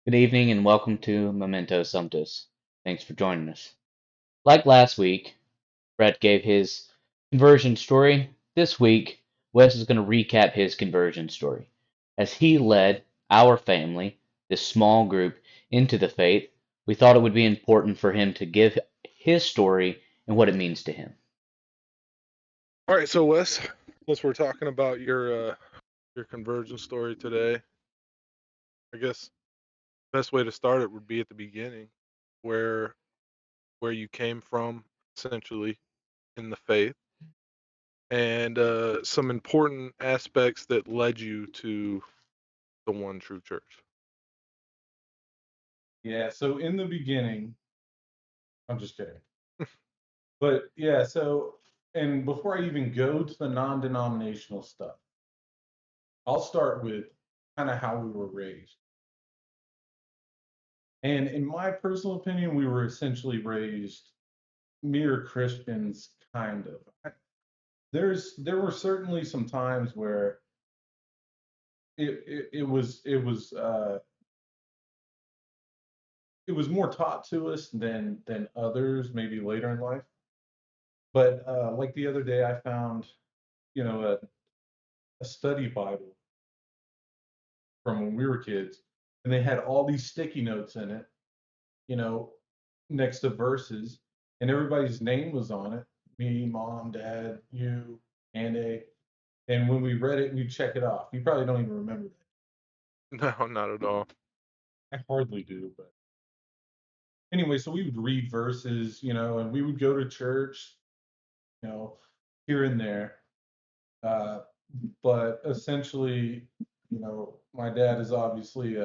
Good evening and welcome to Memento Sumptus. Thanks for joining us. Like last week, Brett gave his conversion story. This week, Wes is going to recap his conversion story. As he led our family, this small group, into the faith, we thought it would be important for him to give his story and what it means to him. All right, so Wes, since we're talking about your conversion story today, I guess the best way to start it would be at the beginning, where where you came from, essentially in the faith, and some important aspects that led you to the one true church. Yeah, so in the beginning, I'm just kidding. But yeah, and before I even go to the non-denominational stuff, I'll start with kind of how we were raised. And in my personal opinion, we were essentially raised mere Christians, kind of. There were certainly some times where it was more taught to us than others, maybe later in life. But like the other day, I found, you know, a study Bible from when we were kids, and they had all these sticky notes in it, you know, next to verses, and everybody's name was on it. Me, mom, dad, you, and a. And when we read it, we check it off. You probably don't even remember No, not at all. that. I hardly do, but anyway, so we would read verses, and we would go to church, you know, here and there. Uh, but essentially, my dad is obviously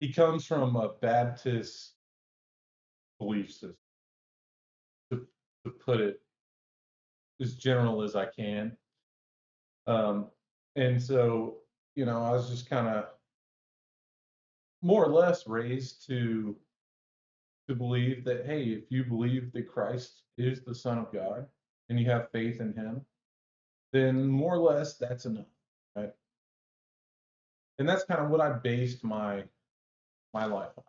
he comes from a Baptist belief system, to, to put it as general as I can. Um, and so, I was just kind of more or less raised to believe that, hey, if you believe that Christ is the Son of God and you have faith in Him, then more or less that's enough, right? And that's kind of what I based my life on,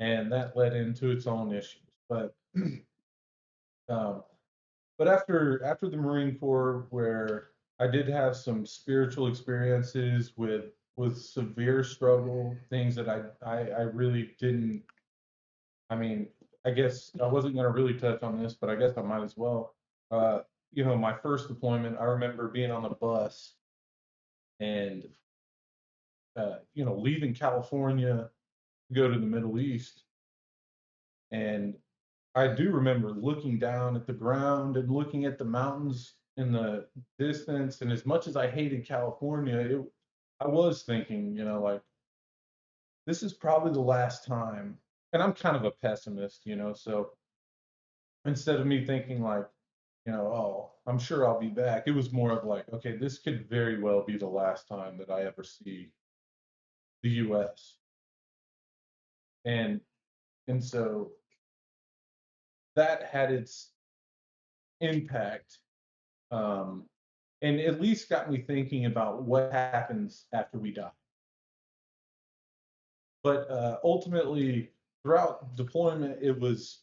and that led into its own issues. Um, but after the Marine Corps, where I did have some spiritual experiences with severe struggle, things that I really didn't. I mean, I guess I wasn't going to really touch on this, but I guess I might as well. Uh, my first deployment, I remember being on the bus and leaving California to go to the Middle East, and I do remember looking down at the ground and looking at the mountains in the distance. And as much as I hated California, I was thinking, like, this is probably the last time. And I'm kind of a pessimist, so instead of me thinking like, oh, I'm sure I'll be back, it was more of like, okay, this could very well be the last time that I ever see the US. And and so that had its impact, um, and at least got me thinking about what happens after we die. But ultimately, throughout deployment, it was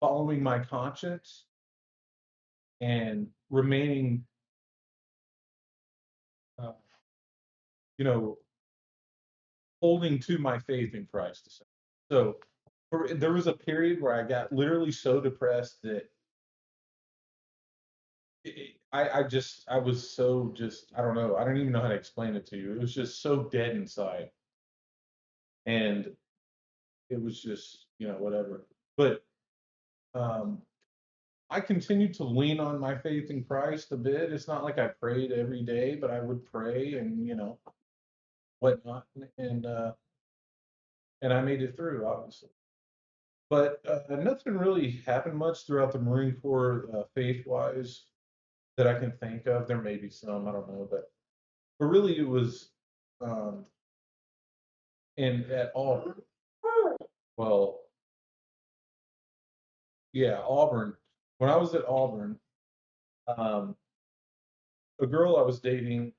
following my conscience and remaining, uh, you know, holding to my faith in Christ. So there was a period where I got literally so depressed that I was so just, I don't know, I don't even know how to explain it to you. It was just so dead inside, and it was just, whatever. But um, I continued to lean on my faith in Christ a bit. It's not like I prayed every day, but I would pray and, whatnot, and I made it through, obviously. But nothing really happened much throughout the Marine Corps, faith-wise, that I can think of. There may be some, I don't know, but really it was, um, in at Auburn. Well, yeah, Auburn. When I was at Auburn, um, a girl I was dating,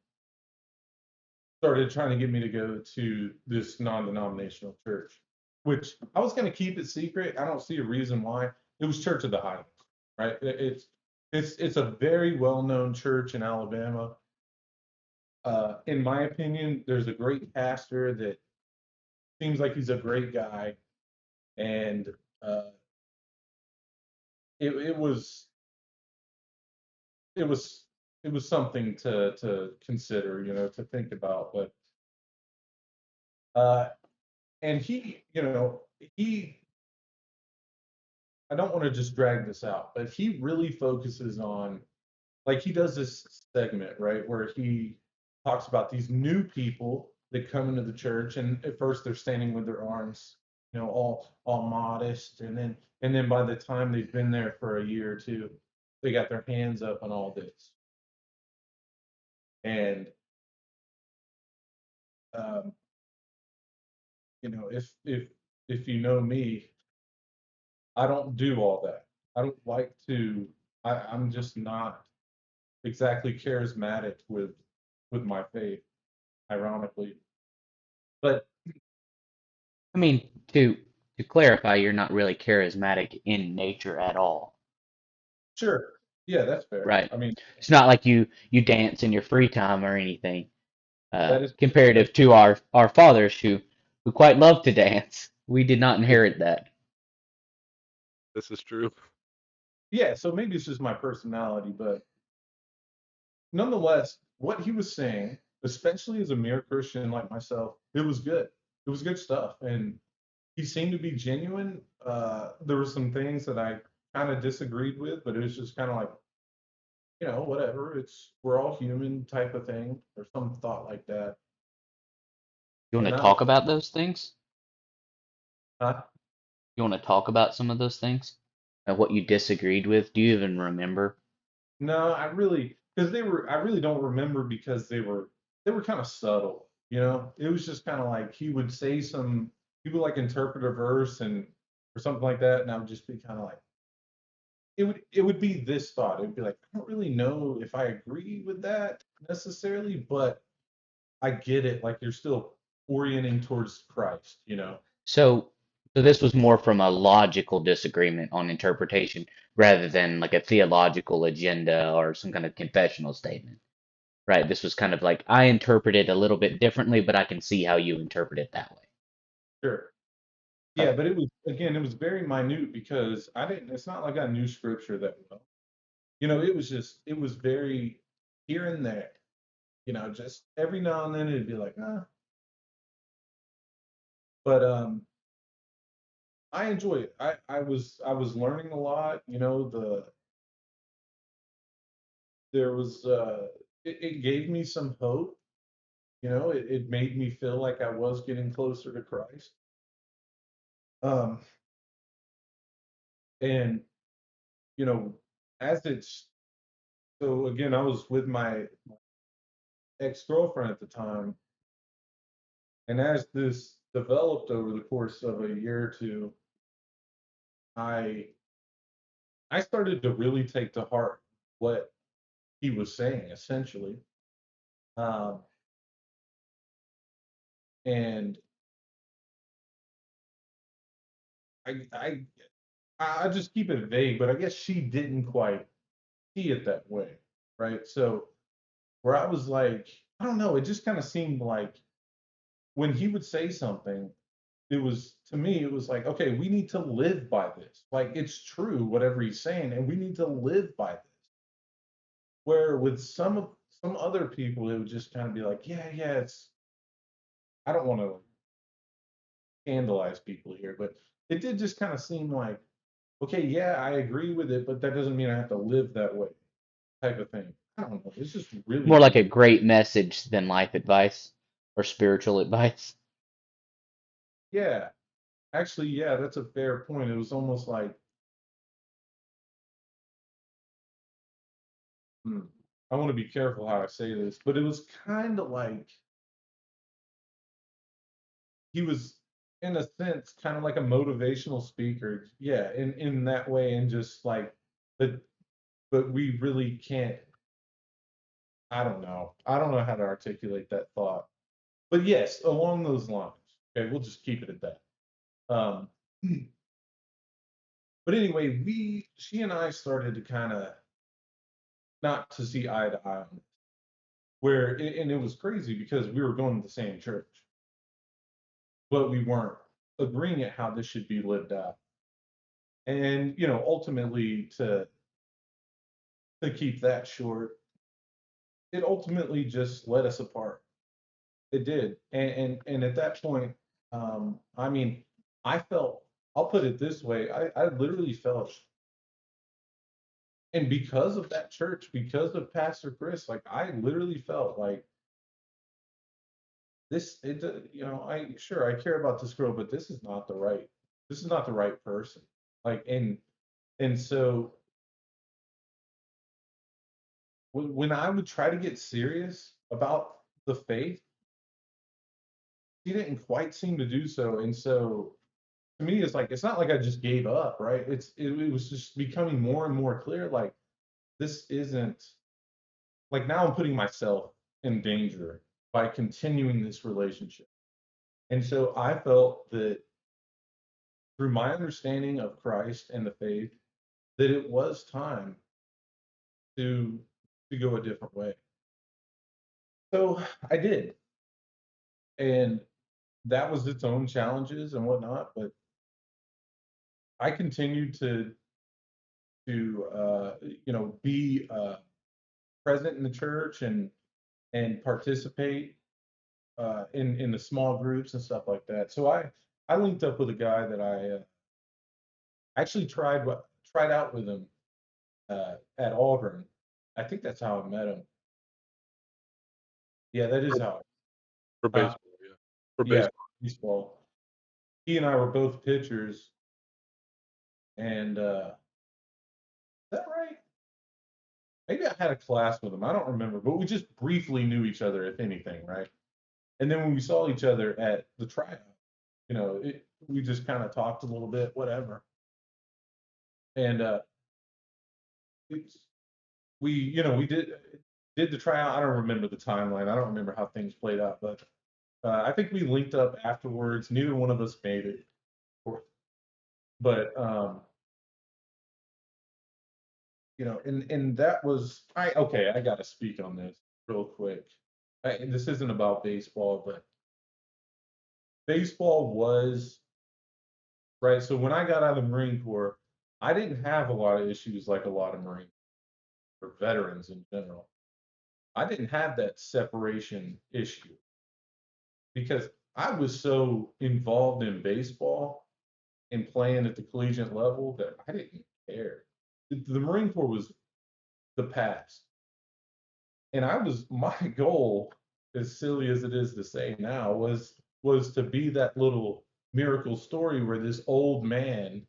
started trying to get me to go to this non-denominational church, which I was going to keep it secret. I don't see a reason why. It was Church of the Highlands, right? It's a very well-known church in Alabama. In my opinion, there's a great pastor that seems like he's a great guy, and uh, it was it was it was something to consider, to think about. But uh, and he I don't want to just drag this out, but he really focuses on, like, he does this segment, right, where he talks about these new people that come into the church, and at first they're standing with their arms, all modest, and then by the time they've been there for a year or two, they got their hands up on all this. And um, if you know me, I don't do all that. I don't like to. I'm just not exactly charismatic with my faith, ironically. But I mean, to clarify, you're not really charismatic in nature at all, sure, yeah, that's fair. right? I mean, It's not like you dance in your free time or anything. that is Comparative to our fathers who quite love to dance. We did not inherit that. This is true. yeah. So maybe it's just my personality, but nonetheless, what he was saying, especially as a mere Christian like myself, it was good. It was good stuff, and he seemed to be genuine. There were some things that I kind of disagreed with, but it was just kind of like, whatever. We're all human type of thing, or some thought like that. You want And to that was talk about those things? not. You want to talk about some of those things? What you disagreed with? Do you even remember? No, because I really don't remember because they were kind of subtle. It was just kind of like he would like interpret a verse and or something like that, and I would just be kind of like, it would be this thought. It would be like, I don't really know if I agree with that necessarily, but I get it. Like, you're still orienting towards Christ. So, so this was more from a logical disagreement on interpretation rather than like a theological agenda or some kind of confessional statement, right? This was kind of like I interpret it a little bit differently, but I can see how you interpret it that way. Sure. Yeah, Right. but it was very minute because I didn't. It's not like I knew scripture that well. It was very here and there. Just every now and then it'd be like, ah. But I enjoy it. I was learning a lot. There was it gave me some hope. It made me feel like I was getting closer to Christ. Um, and you know, as it's so again, I was with my ex-girlfriend at the time, and as this developed over the course of a year or two, I I started to really take to heart what he was saying, essentially. Um, and I, I, I just keep it vague, but I guess she didn't quite see it that way, right? So where I was like, I don't know, it just kind of seemed like when he would say something, it was to me, it was like, okay, we need to live by this. Like, it's true, whatever he's saying, and we need to live by this. Where with some other people, it would just kind of be like, yeah, yeah, I don't want to scandalize people here, but it did just kind of seem like, okay, yeah, I agree with it, but that doesn't mean I have to live that way, type of thing. I don't know. It's just really More like a weird. great message than life advice or spiritual advice. Yeah, actually, yeah, that's a fair point. It was almost like, hmm, I want to be careful how I say this, but it was kind of like he was, in a sense, kind of like a motivational speaker. Yeah, in that way, and just like, but we really can't. I don't know. I don't know how to articulate that thought. But yes, along those lines. Okay, we'll just keep it at that. Um, but anyway, she and I started to kind of not to see eye to eye on this. And it was crazy because we were going to the same church, but we weren't agreeing at how this should be lived out. And ultimately, to keep that short, it ultimately just led us apart. It did, and at that point, I mean, I felt. I'll put it this way: I literally felt, and because of that church, because of Pastor Chris, like I literally felt like this. I care about this girl, but this is not the right person. Like, and so when I would try to get serious about the faith, he didn't quite seem to do so. And so to me, it's like it's not like I just gave up, right? It was just becoming more and more clear. Like this isn't like now I'm putting myself in danger by continuing this relationship. And so I felt that through my understanding of Christ and the faith, that it was time to go a different way. So I did, and that was its own challenges and whatnot. But I continued to be present in the church and participate in the small groups and stuff like that. So I linked up with a guy that I actually tried out with him at Auburn. I think that's how I met him. Yeah, that is For, how. for Uh, baseball, yeah. For yeah, baseball. baseball. He and I were both pitchers, and is that right? Maybe I had a class with him. I don't remember, but we just briefly knew each other, if anything, right? And then when we saw each other at the tryout, we just kind of talked a little bit, whatever. And we did the tryout. I don't remember the timeline. I don't remember how things played out, but I think we linked up afterwards. Neither one of us made it, but and that was I okay. I got to speak on this real quick. This isn't about baseball, but baseball was right. So when I got out of the Marine Corps, I didn't have a lot of issues like a lot of Marine or veterans in general. I didn't have that separation issue because I was so involved in baseball and playing at the collegiate level that I didn't care. The Marine Corps was the past. And my goal, as silly as it is to say now, was to be that little miracle story where this old man,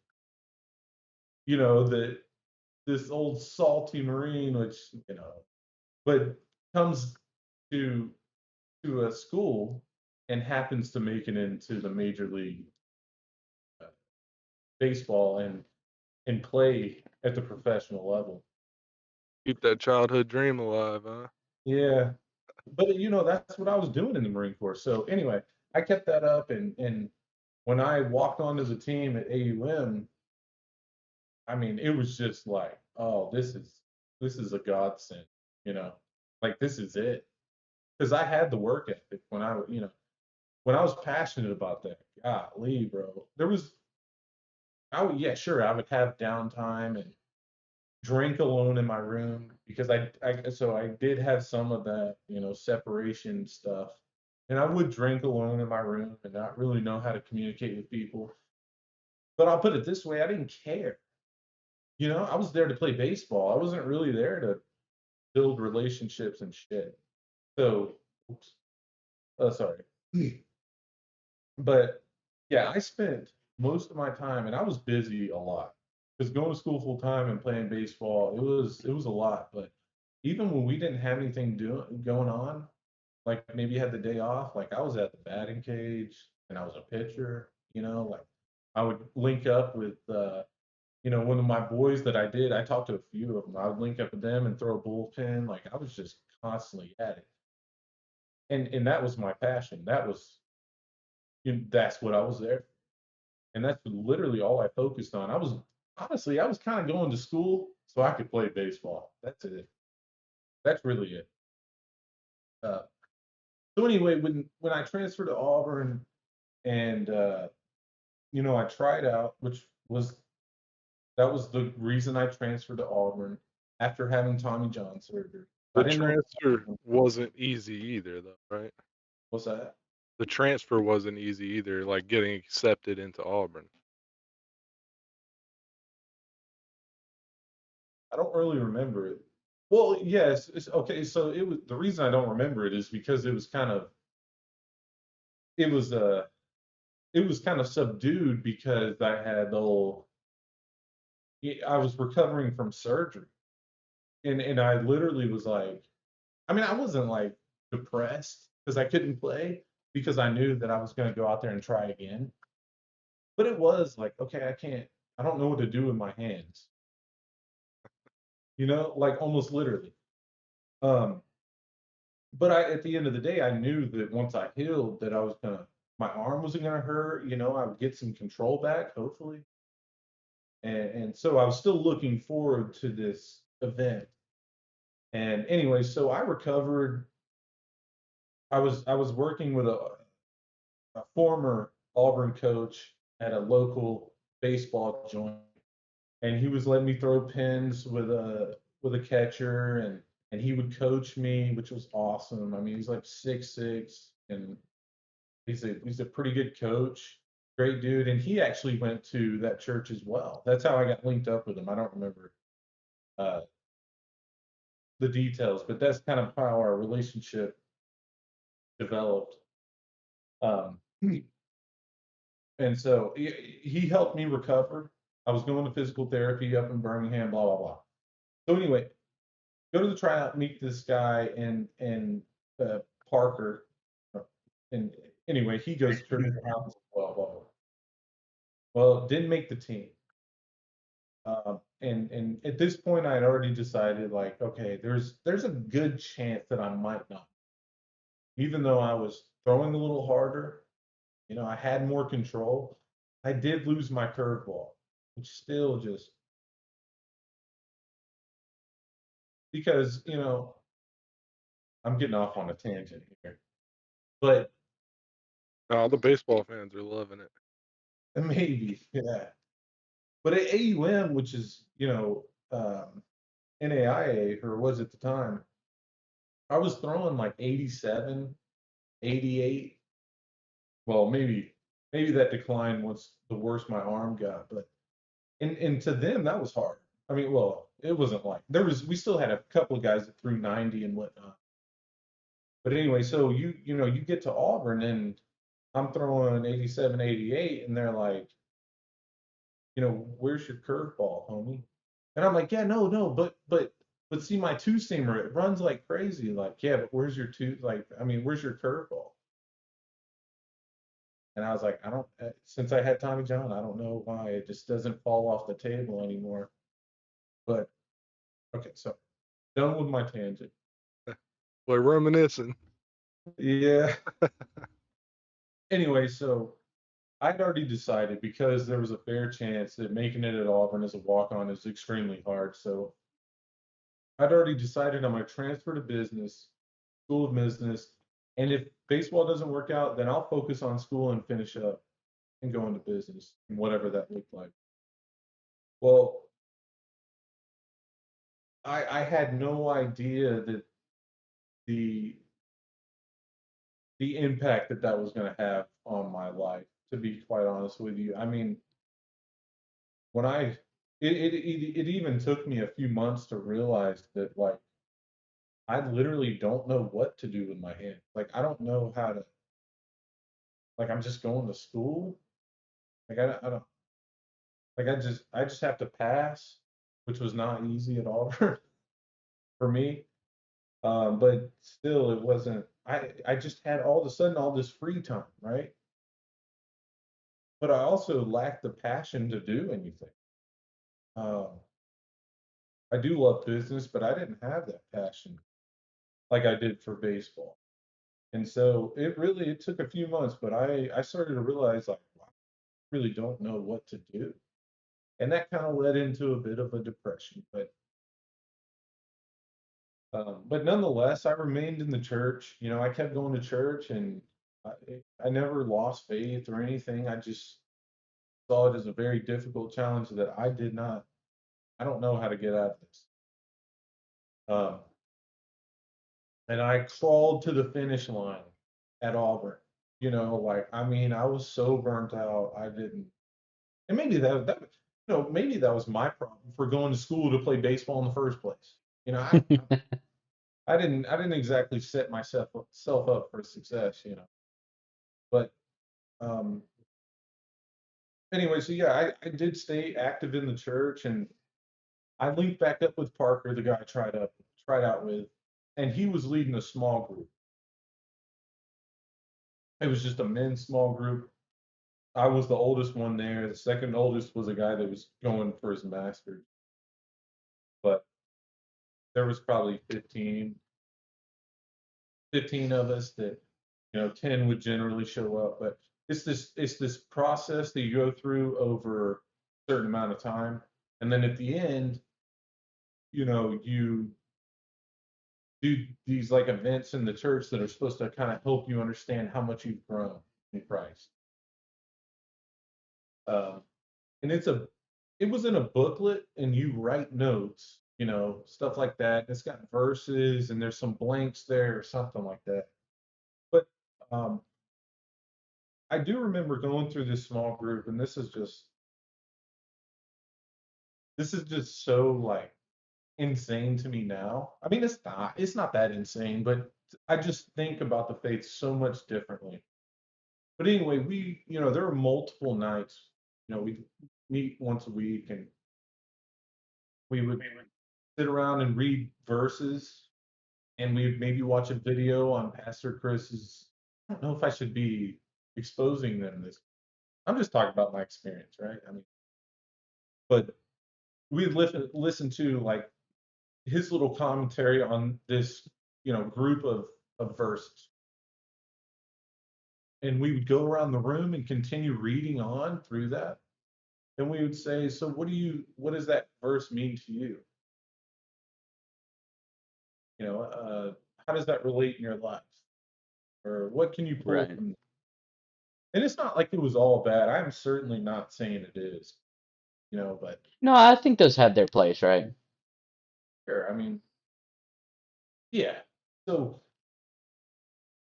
that this old salty Marine, which, but comes to a school and happens to make it into the major league uh, baseball and play at the professional level. Keep that childhood dream alive, huh? Yeah, but that's what I was doing in the Marine Corps. So anyway, I kept that up, and when I walked onto the team at AUM, I mean, it was just like, oh, this is a godsend, like this is it. Because I had the work ethic when I was passionate about that. Golly, bro, yeah, sure, I would have downtime and drink alone in my room because I did have some of that, separation stuff. And I would drink alone in my room and not really know how to communicate with people. But I'll put it this way, I didn't care. I was there to play baseball. I wasn't really there to build relationships and shit. So, oops. Sorry. But yeah, I spent most of my time, and I was busy a lot because going to school full time and playing baseball, it was a lot. But even when we didn't have anything going on, like maybe had the day off, like I was at the batting cage and I was a pitcher. Like I would link up with one of my boys that I talked to a few of them. I would link up with them and throw a bullpen. Like I was just constantly at it. and that was my passion. That was, that's what I was there for. And that's literally all I focused on. I was honestly, I was kind of going to school so I could play baseball. That's it. That's really it. Uh, so anyway, when I transferred to Auburn and I tried out, which was that was the reason I transferred to Auburn after having Tommy John surgery. I The didn't know transfer wasn't easy either, though, right? what's that. The transfer wasn't easy either, like getting accepted into Auburn. I don't really remember it. Well, yes, it's okay. So it was the reason I don't remember it is because it was kind of it was it was kind of subdued because I had the whole I was recovering from surgery. And I literally was like, I mean, I wasn't like depressed because I couldn't play because I knew that I was going to go out there and try again. But it was like, okay, I don't know what to do with my hands, like almost literally. Um, but at the end of the day, I knew that once I healed, that my arm wasn't gonna hurt. I would get some control back, hopefully. And so I was still looking forward to this event. And anyway, so I recovered. I was working with a former Auburn coach at a local baseball joint, and he was letting me throw pins with a catcher, and he would coach me, which was awesome. I mean, he's like 6'6", and he's a pretty good coach, great dude, and he actually went to that church as well. That's how I got linked up with him. I don't remember uh, the details, but that's kind of how our relationship developed. Um, and so he helped me recover. I was going to physical therapy up in Birmingham, blah blah blah. So anyway, go to the tryout, meet this guy and Parker, and anyway, he goes to church around as well, blah blah. Well, didn't make the team. And at this point, I had already decided, like, okay, there's a good chance that I might not, even though I was throwing a little harder. I had more control. I did lose my curveball, which still just because I'm getting off on a tangent here, but All the baseball fans are loving it. maybe, yeah. But at AUM, which is NAIA, or was at the time, I was throwing like 87, 88. Well, maybe that decline was the worse my arm got, but and to them that was hard. I mean, well, it wasn't like we still had a couple of guys that threw 90 and whatnot. But anyway, so you get to Auburn and I'm throwing 87, 88, and they're like, where's your curveball, homie? And I'm like, yeah, no, but see my two seamer, it runs like crazy. Like, yeah, but where's your where's your curveball? And I was like, I don't, since I had Tommy John, I don't know why it just doesn't fall off the table anymore. But okay, so done with my tangent. We're reminiscing. Yeah. Anyway, so I'd already decided because there was a fair chance that making it at Auburn as a walk-on is extremely hard. So I'd already decided I'm going to transfer to business, school of business. And if baseball doesn't work out, then I'll focus on school and finish up and go into business and whatever that looked like. Well, I had no idea that the the impact that was going to have on my life, to be quite honest with you. I mean, when it even took me a few months to realize that, like, I literally don't know what to do with my hands. Like, I don't know how to, like, I'm just going to school. Like, I don't, like, I just have to pass, which was not easy at all for me. But still, it wasn't. I just had all of a sudden all this free time, right? But I also lacked the passion to do anything. Um, I do love business, but I didn't have that passion like I did for baseball. And so it took a few months, but I started to realize like, wow, I really don't know what to do. And that kind of led into a bit of a depression. But nonetheless, I remained in the church. You know, I kept going to church, and I, I never lost faith or anything. I just saw it as a very difficult challenge that I don't know how to get out of this. Um, and I crawled to the finish line at Auburn. You know, like, I mean, I was so burnt out. I didn't, and maybe maybe that was my problem for going to school to play baseball in the first place. You know, I didn't exactly set myself up for success. You know, but um, anyway, so yeah, I did stay active in the church, and I linked back up with Parker, the guy I tried out with, and he was leading a small group. It was just a men's small group. I was the oldest one there. The second oldest was a guy that was going for his master's, but there was probably 15 of us that, 10 would generally show up. But it's this process that you go through over a certain amount of time. And then at the end, you do these like events in the church that are supposed to kind of help you understand how much you've grown in Christ. Um, and it was in a booklet, and you write notes, stuff like that. It's got verses, and there's some blanks there or something like that. But um, I do remember going through this small group, and this is just so like insane to me now. I mean, it's not that insane, but I just think about the faith so much differently. But anyway, there were multiple nights. We meet once a week, and we would sit around and read verses, and we'd maybe watch a video on Pastor Chris's. I don't know if I should be exposing them this. I'm just talking about my experience, right? I mean, but we'd listen to like his little commentary on this, group of verses, and we would go around the room and continue reading on through that, and we would say, so what does that verse mean to you? How does that relate in your life, or what can you pull Right. from? And it's not like it was all bad. I'm certainly not saying it is, but No, I think those have their place, right? sure. I mean, yeah. So,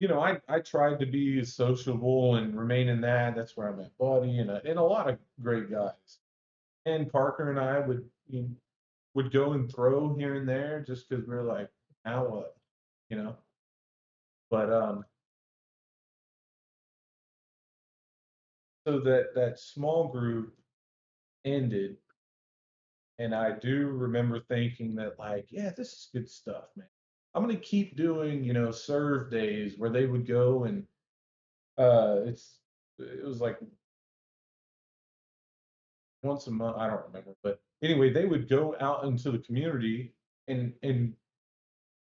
I tried to be sociable and remain in that. That's where I met Buddy and a lot of great guys. And Parker and I would go and throw here and there just because we are like, now what, you know? But so that small group ended, and I do remember thinking that like, yeah, this is good stuff, man. I'm gonna keep doing, serve days where they would go and it was like once a month, I don't remember, but anyway, they would go out into the community and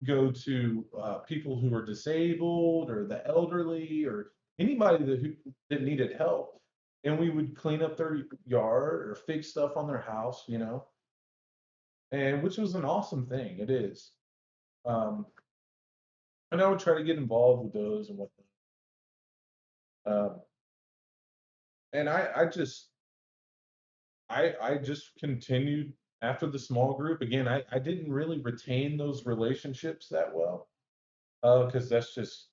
go to people who are disabled or the elderly or anybody that needed help, and we would clean up their yard or fix stuff on their house, and which was an awesome thing. It is. Um, and I would try to get involved with those and whatnot. Um, and I just continued after the small group. Again, I didn't really retain those relationships that well, because that's just,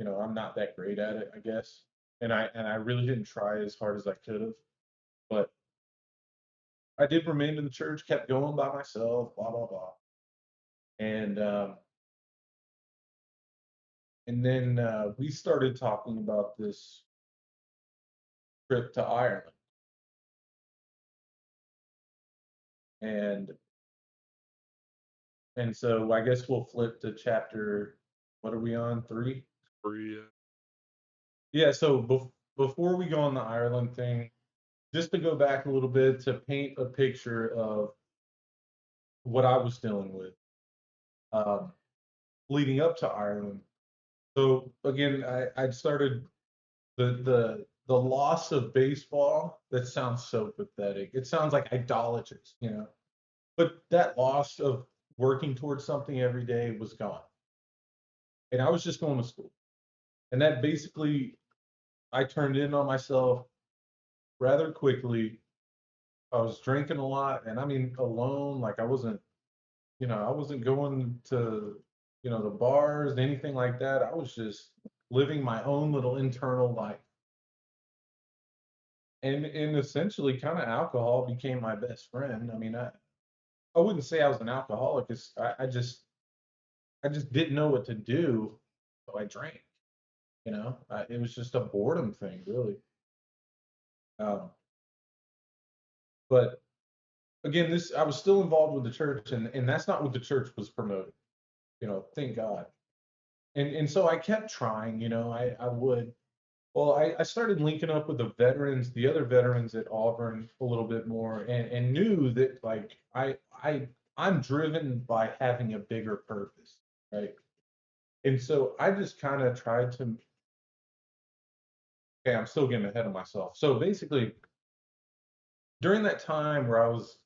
I'm not that great at it, I guess. And I really didn't try as hard as I could have. But I did remain in the church, kept going by myself, blah blah blah. And then we started talking about this trip to Ireland. And and so I guess we'll flip to chapter, what are we on? 3? Free. Yeah, so before we go on the Ireland thing, just to go back a little bit to paint a picture of what I was dealing with, um, leading up to Ireland. So again, I started the loss of baseball. That sounds so pathetic. It sounds like idolatrous, you know. But that loss of working towards something every day was gone, and I was just going to school, and that basically I turned in on myself rather quickly. I was drinking a lot, and I mean alone. Like I wasn't, I wasn't going to, the bars, anything like that. I was just living my own little internal life. And essentially kind of alcohol became my best friend. I mean, I wouldn't say I was an alcoholic. I just didn't know what to do, so I drank. It was just a boredom thing, really. Um, but again, this I was still involved with the church, and that's not what the church was promoting. Thank God. And so I kept trying. I would. Well, I started linking up with the other veterans at Auburn a little bit more, and knew that like I'm driven by having a bigger purpose, right? And so I just kind of tried to. Okay, I'm still getting ahead of myself. So basically, during that time where I was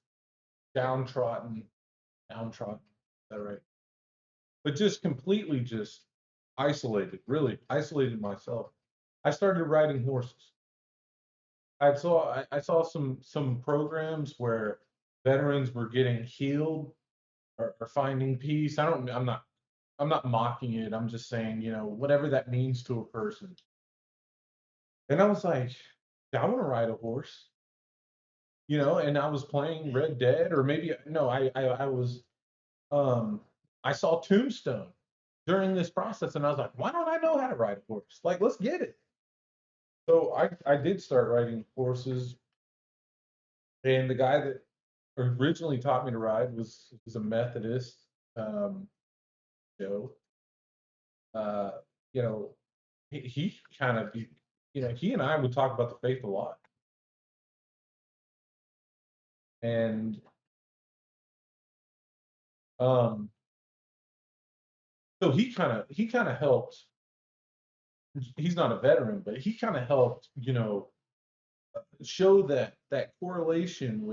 downtrodden, is that right? But just completely just isolated, really isolated myself. I started riding horses. I saw some programs where veterans were getting healed or finding peace. I'm not mocking it. I'm just saying, whatever that means to a person. And I was like, "Yeah, I want to ride a horse, and I was playing Red Dead, or maybe no, I was I saw Tombstone during this process, and I was like, why don't I know how to ride a horse? Like, let's get it. So I did start riding horses, and the guy that originally taught me to ride was a Methodist, um, Joe. Uh, you know, he kind of, he and I would talk about the faith a lot, and um, so he kind of helped. He's not a veteran, but he kind of helped, show that correlation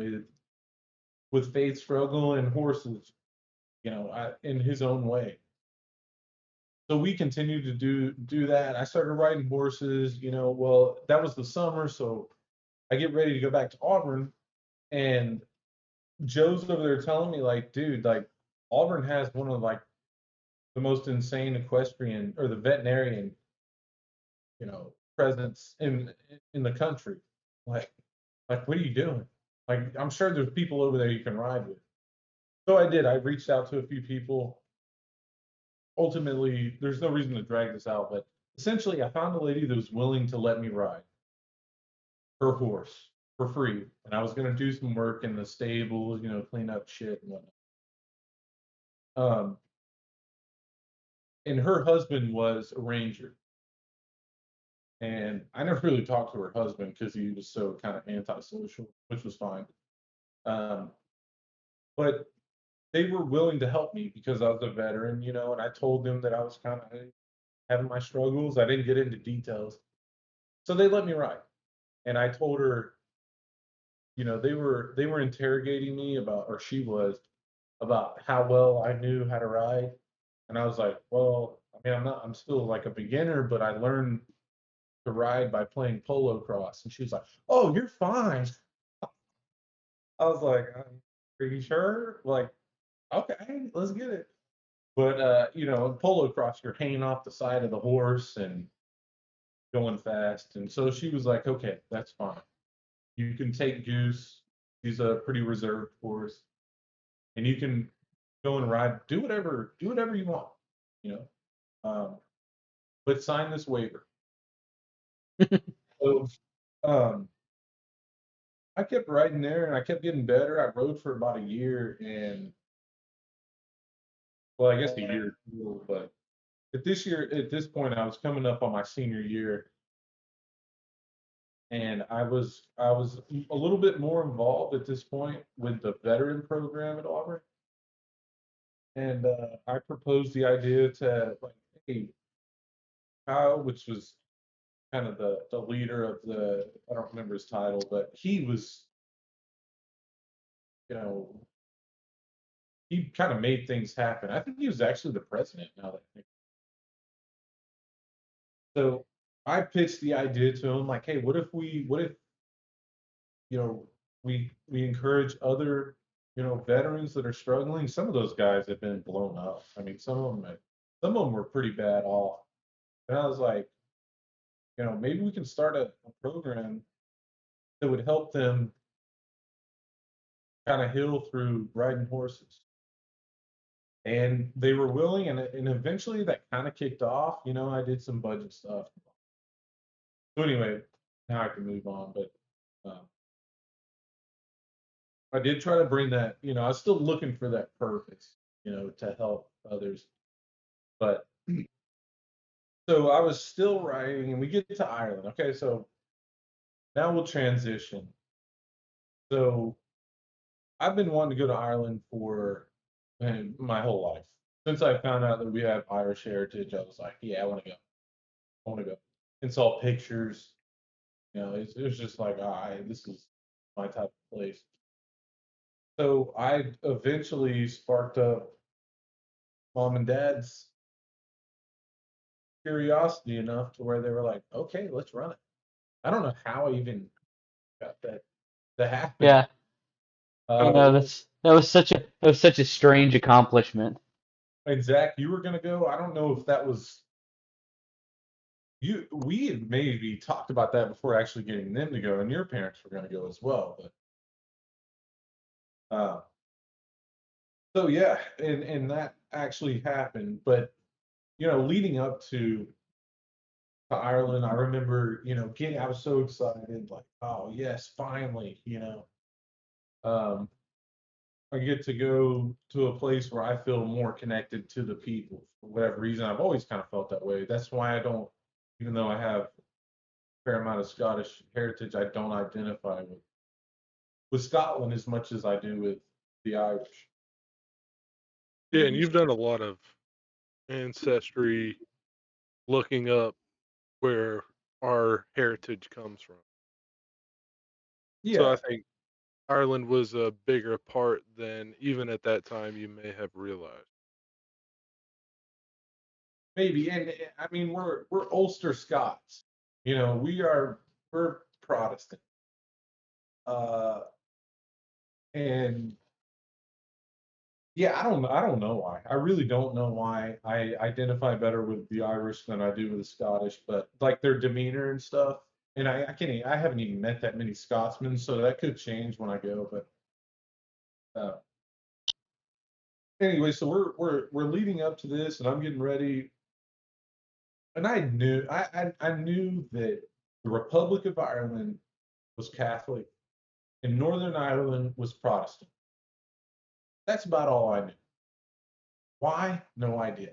with faith struggle and horses, in his own way. So we continued to do that. I started riding horses, well, that was the summer, so I get ready to go back to Auburn, and Joe's over there telling me, like, dude, like, Auburn has one of like the most insane equestrian or the veterinarian, presence in the country. Like, what are you doing? Like, I'm sure there's people over there you can ride with. So I did. I reached out to a few people. Ultimately, there's no reason to drag this out, but essentially, I found a lady that was willing to let me ride her horse for free, and I was going to do some work in the stables, clean up shit and whatnot. Um, and her husband was a ranger, and I never really talked to her husband because he was so kind of antisocial, which was fine. Um, but they were willing to help me because I was a veteran, and I told them that I was kind of having my struggles. I didn't get into details, so they let me ride. And I told her, they were interrogating me about, or she was, about how well I knew how to ride. And I was like, well, I mean, I'm still like a beginner, but I learned to ride by playing polo cross. And she was like, oh, you're fine. I was like, are you sure? Like, okay, let's get it. But in polo cross, you're hanging off the side of the horse and going fast. And so she was like, okay, that's fine. You can take Goose. He's a pretty reserved horse, and you can go and ride. Do whatever you want. You know, but sign this waiver. So um, I kept riding there, and I kept getting better. I rode for about a year, and well, I guess a year, but at this point, I was coming up on my senior year, and I was a little bit more involved at this point with the veteran program at Auburn, and I proposed the idea to, like, hey, Kyle, which was kind of the leader of the, I don't remember his title, but he was, you know, he kind of made things happen. I think he was actually the president now that I think. So I pitched the idea to him like, hey, what if, you know, we encourage other, veterans that are struggling. Some of those guys have been blown up. I mean, some of them were pretty bad off. And I was like, maybe we can start a program that would help them kind of heal through riding horses. And they were willing, and eventually that kind of kicked off. I did some budget stuff. So anyway, now I can move on. But I did try to bring that. I was still looking for that purpose, to help others. But so I was still writing, and we get to Ireland. Okay, so now we'll transition. So I've been wanting to go to Ireland for my whole life. Since I found out that we have Irish heritage, I was like, yeah, I want to go. I want to go. And saw pictures. It was just like, all right, this is my type of place. So I eventually sparked up mom and dad's curiosity enough to where they were like, okay, let's run it. I don't know how I even got that to happen. Yeah, I Uh, know that was such a strange accomplishment. And Zach, you were gonna go. I don't know if that was you. We had maybe talked about that before actually getting them to go, and your parents were gonna go as well. But so yeah, and that actually happened. But leading up to Ireland, I remember getting. I was so excited, like, oh yes, finally, um, I get to go to a place where I feel more connected to the people for whatever reason. I've always kind of felt that way. That's why I don't, even though I have a fair amount of Scottish heritage, I don't identify with Scotland as much as I do with the Irish. yeah, and you've done a lot of ancestry looking up where our heritage comes from. So I Yeah, think Ireland was a bigger part than even at that time you may have realized. maybe. And I mean, we're Ulster Scots. We're Protestant. Uh, and yeah, I don't know why. I really don't know why I identify better with the Irish than I do with the Scottish, but like their demeanor and stuff. And I haven't even met that many Scotsmen, so that could change when I go. But anyway, so we're leading up to this, and I'm getting ready. And I knew that the Republic of Ireland was Catholic, and Northern Ireland was Protestant. That's about all I knew. Why? No idea.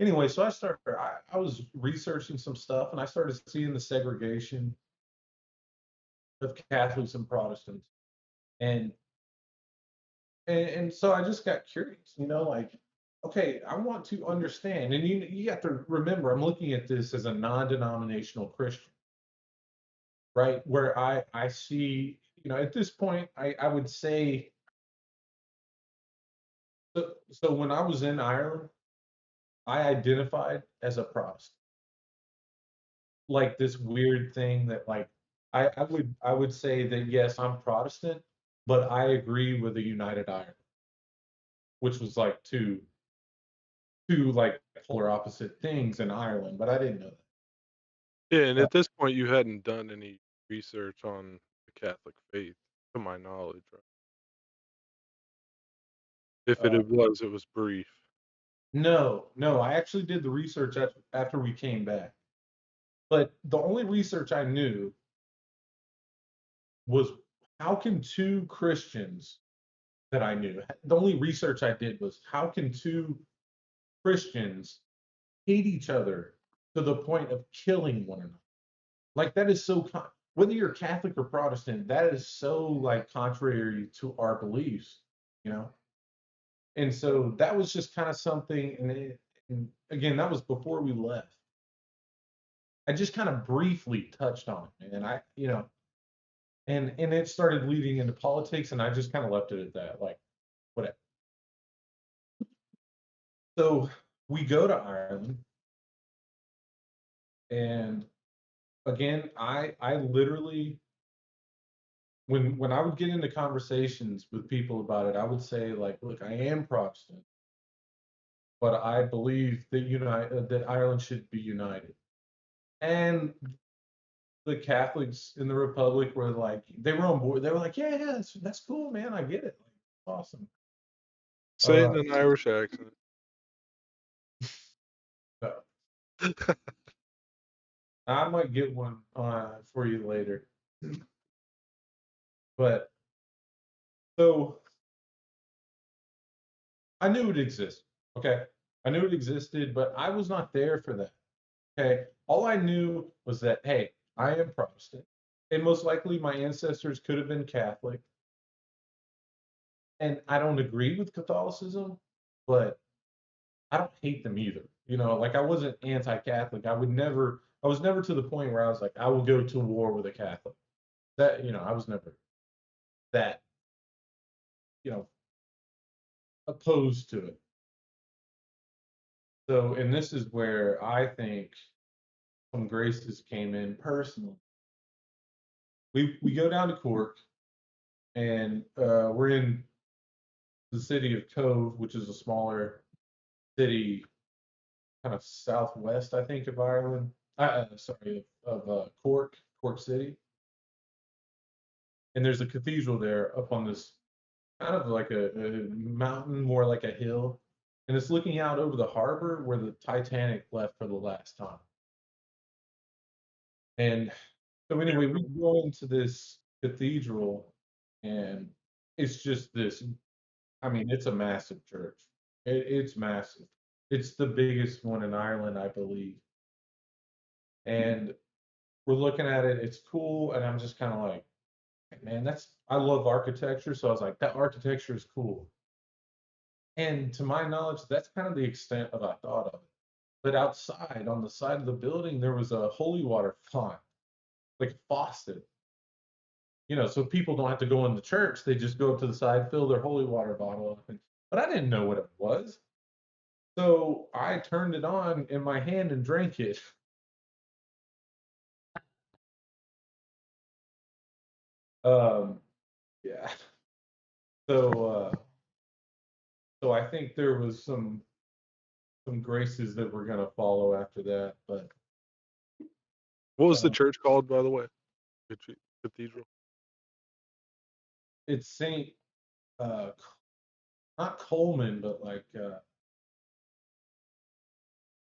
Anyway, so I was researching some stuff, and I started seeing the segregation of Catholics and Protestants. And and so I just got curious, like, okay, I want to understand. And you have to remember, I'm looking at this as a non-denominational Christian, right? Where I see, at this point, I would say, so when I was in Ireland, I identified as a Protestant. Like this weird thing that, like, I would say that yes, I'm Protestant, but I agree with the United Ireland, which was like two like polar opposite things in Ireland, but I didn't know Yeah, and that. at this point you hadn't done any research on the Catholic faith, to my knowledge, right? If Uh, it was brief. no, no, I actually did the research after we came back, but the only research I knew was how can two Christians that I knew, the only research I did was how can two Christians hate each other to the point of killing one another. Like that is so whether you're Catholic or Protestant, that is so like contrary to our beliefs, you know. And so that was just kind of something, and again, that was before we left. I just kind of briefly touched on it, and and it started leading into politics, and I just kind of left it at that, like whatever. So we go to Ireland, and again, I literally when I would get into conversations with people about it, I would say like, look, I am Protestant, but I believe that Ireland should be united. And the Catholics in the Republic were like, they were on board. They were like, yeah, that's cool, man. I get it. Like, awesome. Say it in an Irish accent. So I might get one for you later. But so I knew it existed. Okay. I knew it existed, but I was not there for that. Okay. All I knew was that, hey, I am Protestant. And most likely my ancestors could have been Catholic. And I don't agree with Catholicism, but I don't hate them either. Like I wasn't anti-Catholic. I was never to the point where I was like, I will go to war with a Catholic. I was never that, you know, opposed to it. So, and this is where I think some graces came in personally. We go down to Cork, and we're in the city of Cove, which is a smaller city, kind of southwest, I think, of Ireland. Sorry, of Cork City. And there's a cathedral there up on this kind of like a mountain, more like a hill, and it's looking out over the harbor where the Titanic left for the last time. And so anyway, we go into this cathedral, and it's just this. I mean, it's a massive church. It's massive. It's the biggest one in Ireland, I believe. And we're looking at it. It's cool, and I'm just kind of like, man, I love architecture, so I was like, that architecture is cool. And to my knowledge, that's kind of the extent of I thought of it. But outside, on the side of the building, there was a holy water font, like a faucet. So people don't have to go in the church. They just go up to the side, fill their holy water bottle up. But I didn't know what it was. So I turned it on in my hand and drank it. Yeah. So I think there was some graces that were gonna follow after that, but What was the church called, by the way? Cathedral. it's Saint not Coleman, but like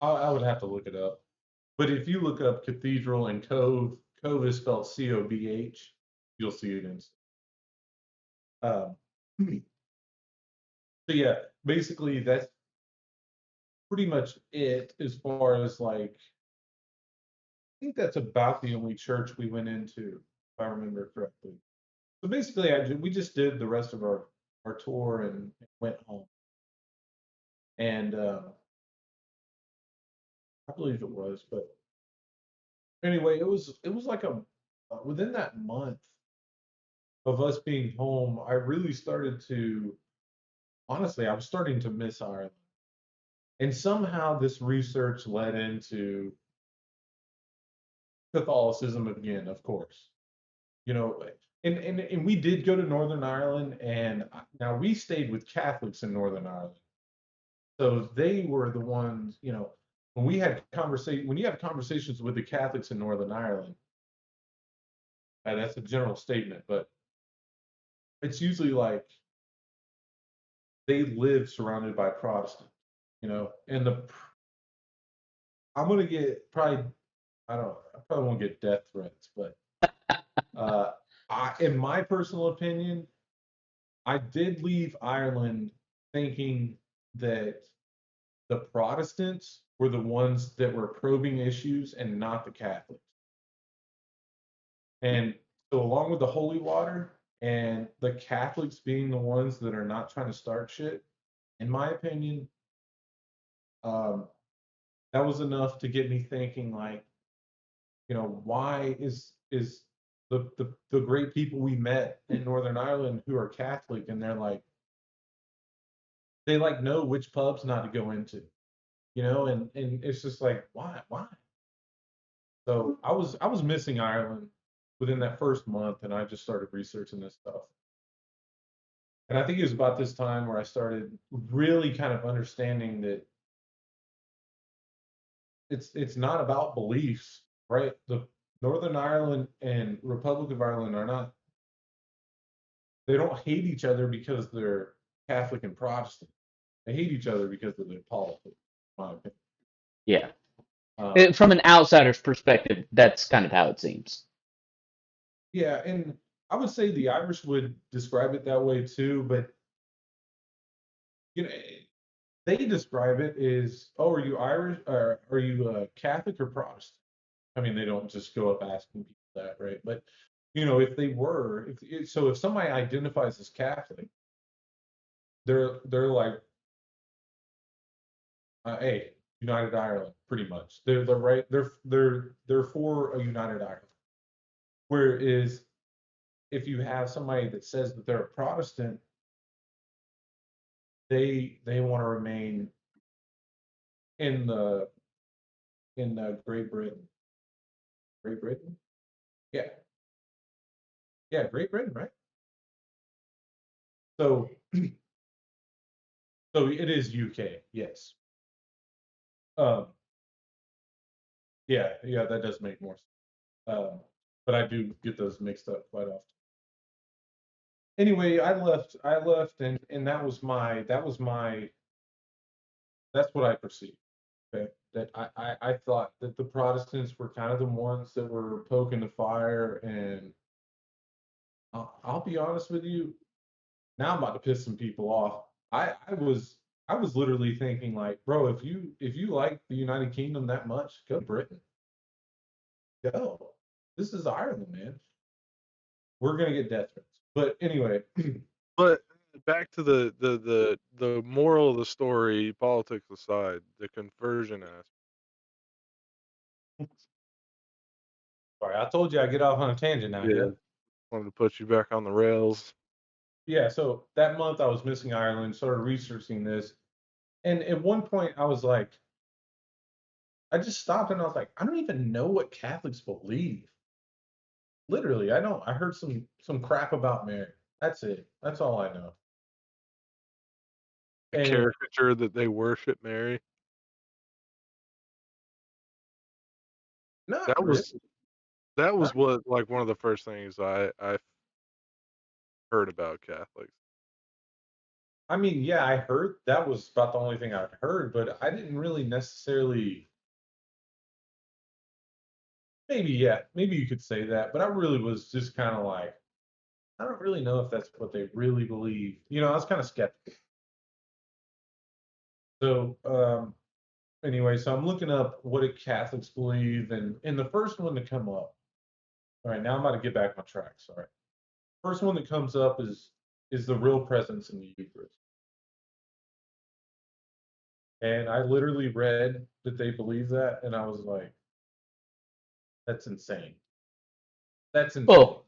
I would have to look it up. But if you look up cathedral and Cove, Cove is spelled Cobh, you'll see it in. Um, so yeah, basically that's pretty much it as far as like I think that's about the only church we went into, if I remember correctly. So basically, we just did the rest of our tour and went home. And I believe it was, but anyway, it was like within that month of us being home, I really started to honestly, I was starting to miss Ireland. And somehow this research led into Catholicism again, of course. You know, and we did go to Northern Ireland, and now we stayed with Catholics in Northern Ireland. So they were the ones, when you have conversations with the Catholics in Northern Ireland, that's a general statement, but it's usually like they live surrounded by Protestants, and I'm gonna get probably I probably won't get death threats, but in my personal opinion, I did leave Ireland thinking that the Protestants were the ones that were probing issues and not the Catholics. And so, along with the holy water and the Catholics being the ones that are not trying to start shit, in my opinion, um, that was enough to get me thinking like, why is the great people we met in Northern Ireland who are Catholic, and they like know which pubs not to go into, and it's just like, why? So I was missing Ireland within that first month, and I just started researching this stuff. And I think it was about this time where I started really kind of understanding that it's not about beliefs, right? The Northern Ireland and Republic of Ireland are not, they don't hate each other because they're Catholic and Protestant. They hate each other because of their politics, in my opinion. Yeah. Um, From an outsider's perspective, that's kind of how it seems. yeah, and I would say the Irish would describe it that way too, but you know, they describe it as, "Oh, are you Irish, or are you Catholic or Protestant?" I mean, they don't just go up asking people that, right? But if they were, if somebody identifies as Catholic, they're like, hey, United Ireland, pretty much. They're right. They're for a United Ireland. Whereas if you have somebody that says that they're a Protestant, they want to remain in the Great Britain. Great Britain? Yeah. Yeah, Great Britain, right? So so it is UK, yes. Um, yeah, that does make more sense. But I do get those mixed up quite often. Anyway, I left, and that's what I perceived. Okay? That I thought that the Protestants were kind of the ones that were poking the fire, and I'll be honest with you, now I'm about to piss some people off. I was literally thinking like, bro, if you like the United Kingdom that much, go to Britain. Go. This is Ireland, man. We're gonna get death threats. But anyway, But back to the moral of the story, politics aside, the conversion aspect. sorry, I told you I get off on a tangent now, yeah. Yeah, wanted to put you back on the rails. Yeah, so that month I was missing Ireland, started researching this, and at one point I was like, I just stopped and I was like, I don't even know what Catholics believe. Literally, I don't. I heard some crap about Mary. That's it. That's all I know. The And caricature that they worship Mary. not That really. was that was Not, what like one of the first things I heard about Catholics. I mean, yeah, I heard that was about the only thing I'd heard, but I didn't really necessarily. Maybe, yeah, maybe you could say that, but I really was just kind of like, I don't really know if that's what they really believe. I was kind of skeptical. So, anyway, so I'm looking up what do Catholics believe, and the first one to come up. All right, now I'm about to get back on track. Sorry. First one that comes up is the real presence in the Eucharist, and I literally read that they believe that, and I was like, that's insane. That's insane. Well,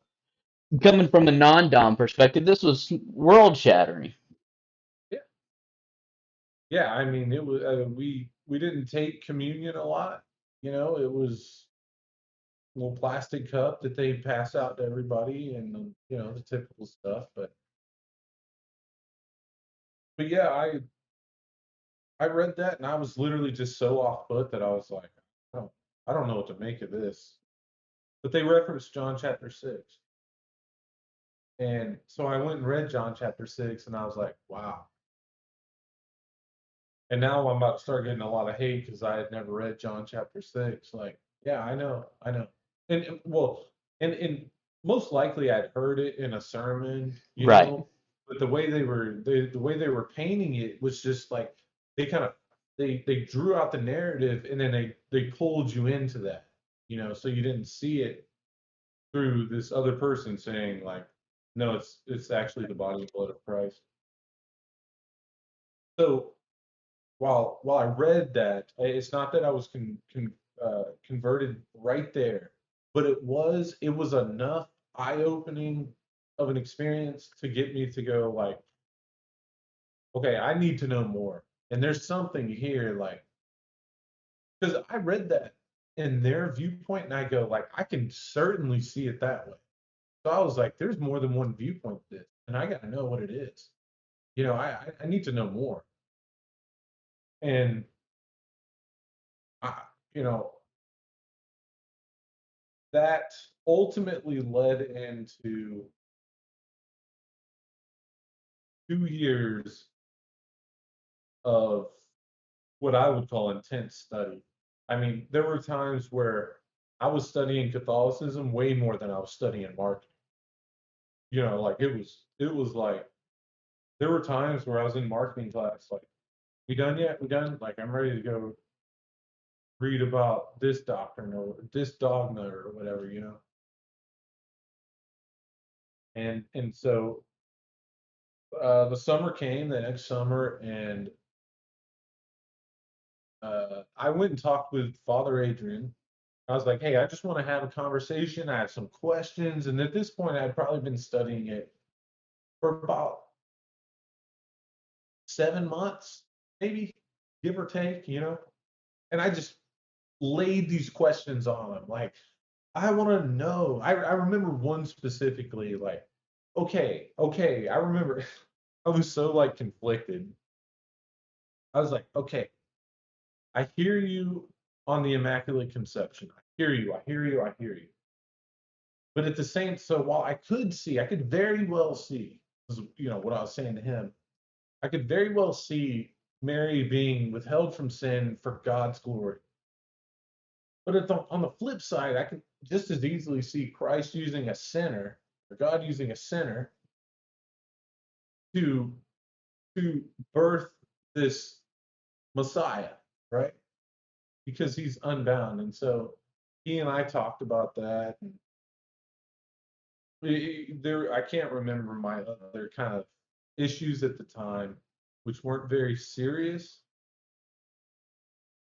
coming from a non-dom perspective, this was world-shattering. Yeah, yeah. I mean, it was we didn't take communion a lot. It was a little plastic cup that they pass out to everybody, and the typical stuff. But yeah, I read that and I was literally just so off put that I was like, I don't, I don't know what to make of this. But they referenced John chapter 6. And so I went and read John chapter 6 and I was like, wow. And now I'm about to start getting a lot of hate because I had never read John chapter 6. Like, yeah, I know. Well, and most likely I'd heard it in a sermon, Right. but the way they were painting it was just like they kind of they drew out the narrative and then they pulled you into that, so you didn't see it through this other person saying like, no, it's actually the body and blood of Christ. So while I read that, it's not that I was converted right there. But it was enough eye-opening of an experience to get me to go like, okay, I need to know more. And there's something here, like, because I read that in their viewpoint, and I go like, I can certainly see it that way. So I was like, there's more than one viewpoint to this, and I got to know what it is. I need to know more. And I, you know, that ultimately led into 2 years of what I would call intense study. I mean, there were times where I was studying Catholicism way more than I was studying marketing. Like it was like there were times where I was in marketing class, like, we done yet? We done? Like, I'm ready to go read about this doctrine or this dogma or whatever. And so the summer came, the next summer, and I went and talked with Father Adrian. I was like, hey, I just want to have a conversation. I have some questions. And at this point, I'd probably been studying it for about 7 months, maybe, give or take. And I just laid these questions on him. Like, I want to know. I remember one specifically, like, okay. I remember I was so like conflicted. I was like, okay, I hear you on the Immaculate Conception. I hear you. I hear you. I hear you. But at the same, so while I could very well see, what I was saying to him, I could very well see Mary being withheld from sin for God's glory. But on the flip side, I could just as easily see Christ using a sinner, or God using a sinner, to to birth this Messiah, right? Because he's unbound. And so he and I talked about that. I can't remember my other kind of issues at the time, which weren't very serious.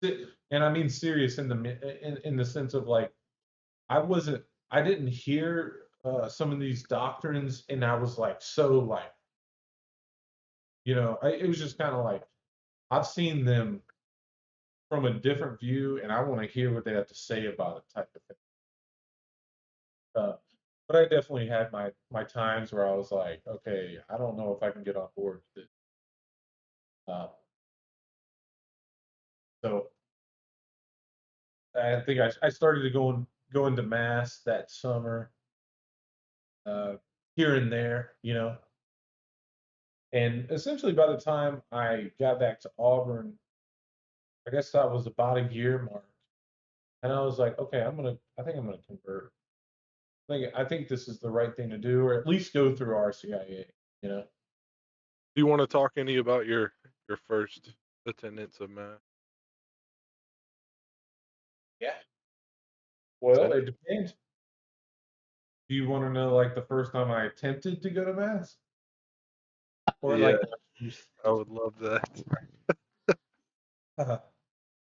And I mean serious in the sense of like, I didn't hear some of these doctrines, and I was like, so like, it was just kind of like, I've seen them from a different view, and I want to hear what they have to say about it, type of thing. But I definitely had my times where I was like, okay, I don't know if I can get on board with it. Uh, so I think I started to go into mass that summer, uh, here and there. And essentially, by the time I got back to Auburn, I guess that was about a year mark, and I was like, okay, I think I'm gonna convert. I think this is the right thing to do, or at least go through RCIA. You know? Do you want to talk any about your first attendance of mass? Yeah. Well, Send it it. depends. Do you want to know like the first time I attempted to go to mass, or Yeah, like? I would love that.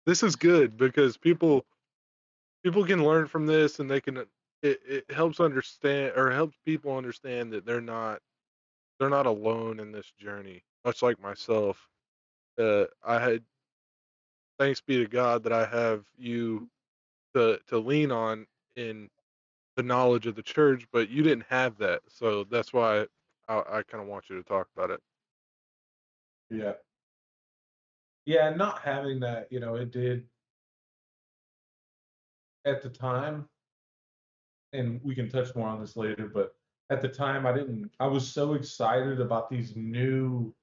This is good because people can learn from this, and they can it helps understand, or helps people understand that they're not alone in this journey. Much like myself, I had, thanks be to God that I have you to lean on in the knowledge of the church, but you didn't have that, so that's why I kind of want you to talk about it. Yeah. Yeah, not having that, it did at the time, and we can touch more on this later, but at the time I was so excited about these new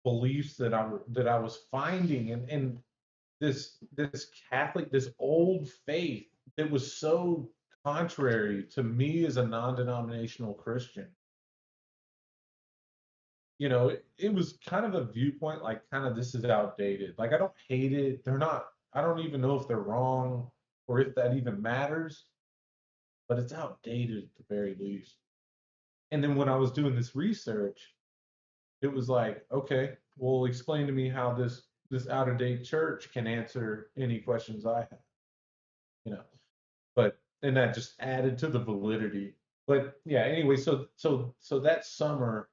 beliefs that I was finding, and this Catholic, this old faith that was so contrary to me as a non-denominational Christian. It was kind of a viewpoint, like, kind of, this is outdated. Like, I don't hate it. I don't even know if they're wrong or if that even matters, but it's outdated at the very least. And then when I was doing this research, it was like, okay, well, explain to me how this this out of date church can answer any questions I have, you know. But and that just added to the validity. But yeah, anyway, so that summer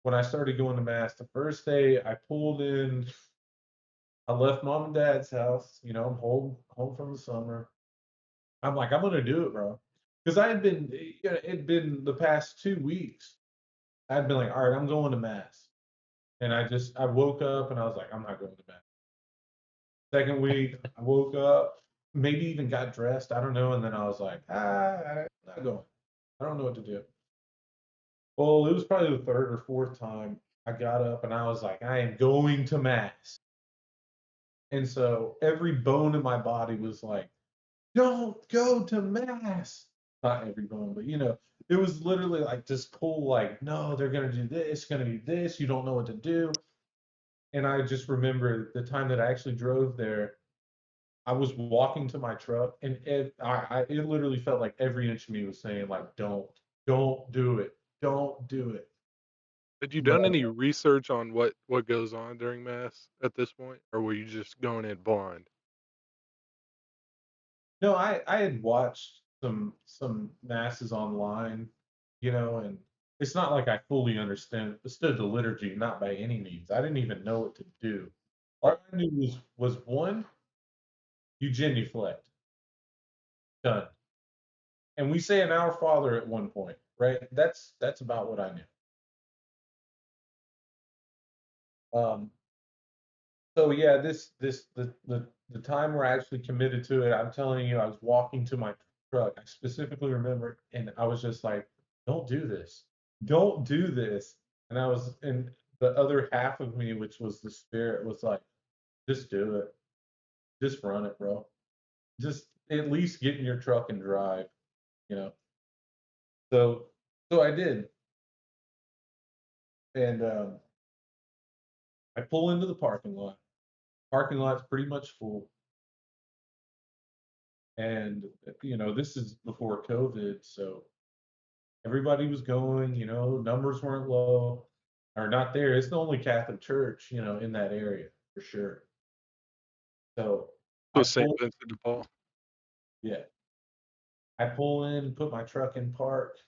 when I started going to mass, the first day I pulled in, I left mom and dad's house, I'm home from the summer. I'm like, I'm gonna do it, bro. Because I had been, it'd been the past 2 weeks. I'd been like, all right, I'm going to mass. And I woke up and I was like, I'm not going to mass. Second week, I woke up, maybe even got dressed, I don't know. And then I was like, I'm not going. I don't know what to do. Well, it was probably the third or fourth time I got up and I was like, I am going to mass. And so every bone in my body was like, don't go to mass. Not every bone, but it was literally like this pull, like, no, they're gonna do this, gonna be this, you don't know what to do. And I just remember the time that I actually drove there, I was walking to my truck and it literally felt like every inch of me was saying, like, don't do it. Don't do it. Had you But done any research on what goes on during mass at this point, or were you just going in blind? no, I had watched some masses online, and it's not like I fully understood the liturgy, not by any means. I didn't even know what to do. All I knew was one, you genuflect, done. And we say an Our Father at one point, right? That's about what I knew. So yeah, the time where I actually committed to it, I'm telling you, I was walking to my truck. I specifically remember, and I was just like, "Don't do this, don't do this." And the other half of me, which was the spirit, was like, "Just do it, just run it, bro. Just at least get in your truck and drive." You know. So so I did, and I pull into the parking lot. Parking lot's pretty much full. And this is before COVID, so everybody was going, numbers weren't low or not there. It's the only Catholic church, in that area for sure. So So I St. pull, Vincent de Paul. yeah, I pull in, put my truck in park.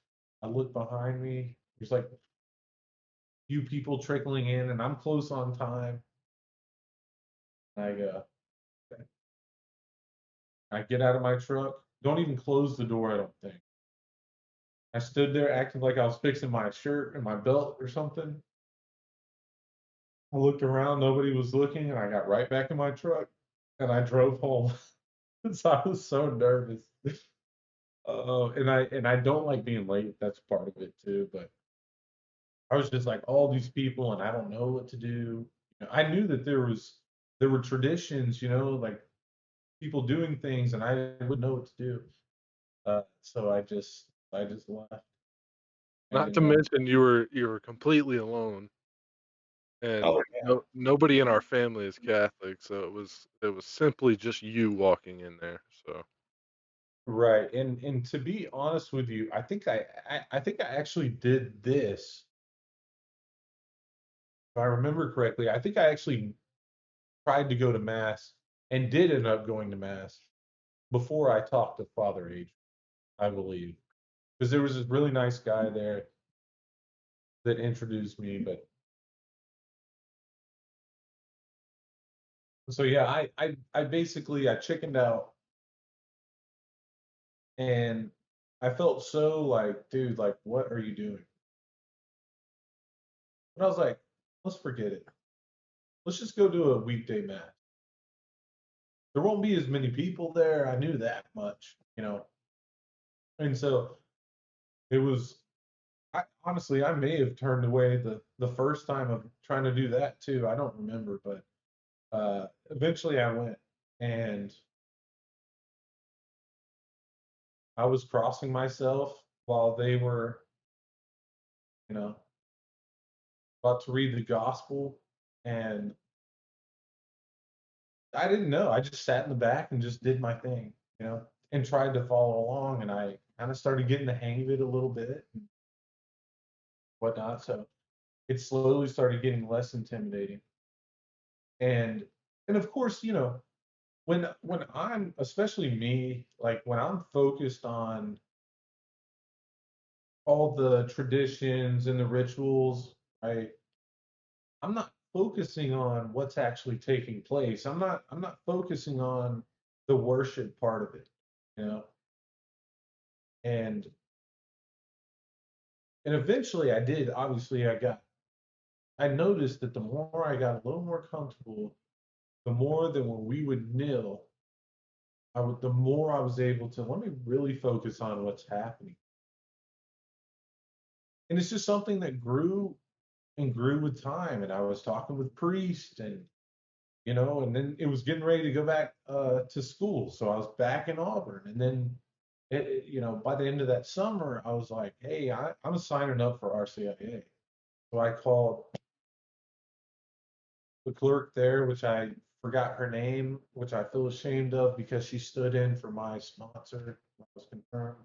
I look behind me. There's like a few people trickling in, and I'm close on time. I okay. I get out of my truck. Don't even close the door, I don't think. I stood there acting like I was fixing my shirt and my belt or something. I looked around, nobody was looking, and I got right back in my truck and I drove home. So I was so nervous. And I don't like being late. That's part of it too. But I was just like all these people, and I don't know what to do. I knew that there were traditions, like people doing things, and I wouldn't know what to do. So I just left. Not to And mention you were completely alone, and oh yeah, nobody in our family is Catholic, so it was simply just you walking in there. So right. And to be honest with you, I think I actually did this. If I remember correctly, I think I actually tried to go to mass and did end up going to mass before I talked to Father Adrian, I believe, because there was this really nice guy there that introduced me. But so yeah, I basically I chickened out, and I felt so like, dude, like, what are you doing? And I was like, let's forget it. Let's just go do a weekday mass. There won't be as many people there. I knew that much. And so it was honestly, I may have turned away the first time of trying to do that too. I don't remember, but eventually I went, and I was crossing myself while they were, you know, about to read the gospel, and I didn't know. I just sat in the back and just did my thing, and tried to follow along, and I kind of started getting the hang of it a little bit and whatnot. So it slowly started getting less intimidating. And And of course, when I'm, especially me, like when I'm focused on all the traditions and the rituals, right? I'm not focusing on what's actually taking place. I'm not focusing on the worship part of it, you know. And and eventually I did. Obviously, I noticed that the more I got a little more comfortable, the more that when we would kneel, the more I was able to let me really focus on what's happening. And it's just something that grew and grew with time. And I was talking with priests and and then it was getting ready to go back to school. So I was back in Auburn. And then by the end of that summer, I was like, hey, I'm signing up for RCIA. So I called the clerk there, which I forgot her name, which I feel ashamed of because she stood in for my sponsor. That was confirmed.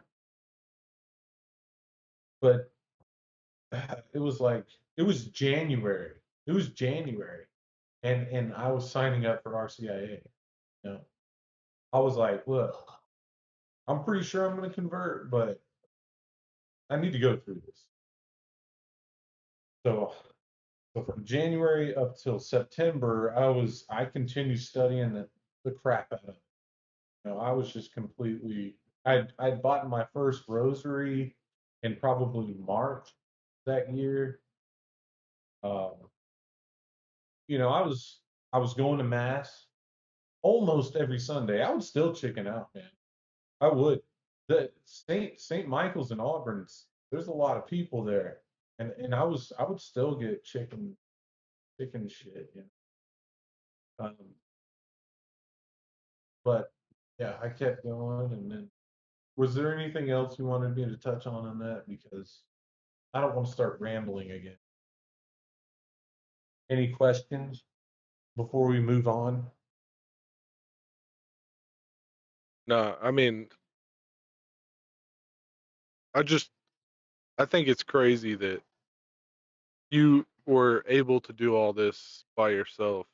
But it was like it was January. It was January, and I was signing up for RCIA. You know, I was like, look, I'm pretty sure I'm going to convert, but I need to go through this. So, so from January up till September, I continued studying the crap out of it. I was just completely. I'd bought my first rosary in probably March that year. Um, I was going to mass almost every Sunday. I would still chicken out, man. I would. The Saint Michael's in Auburn's. There's a lot of people there, and I would still get chicken shit, Um, but yeah, I kept going, and then was there anything else you wanted me to touch on that? Because I don't want to start rambling again. Any questions before we move on? No, I mean, I just I think it's crazy that you were able to do all this by yourself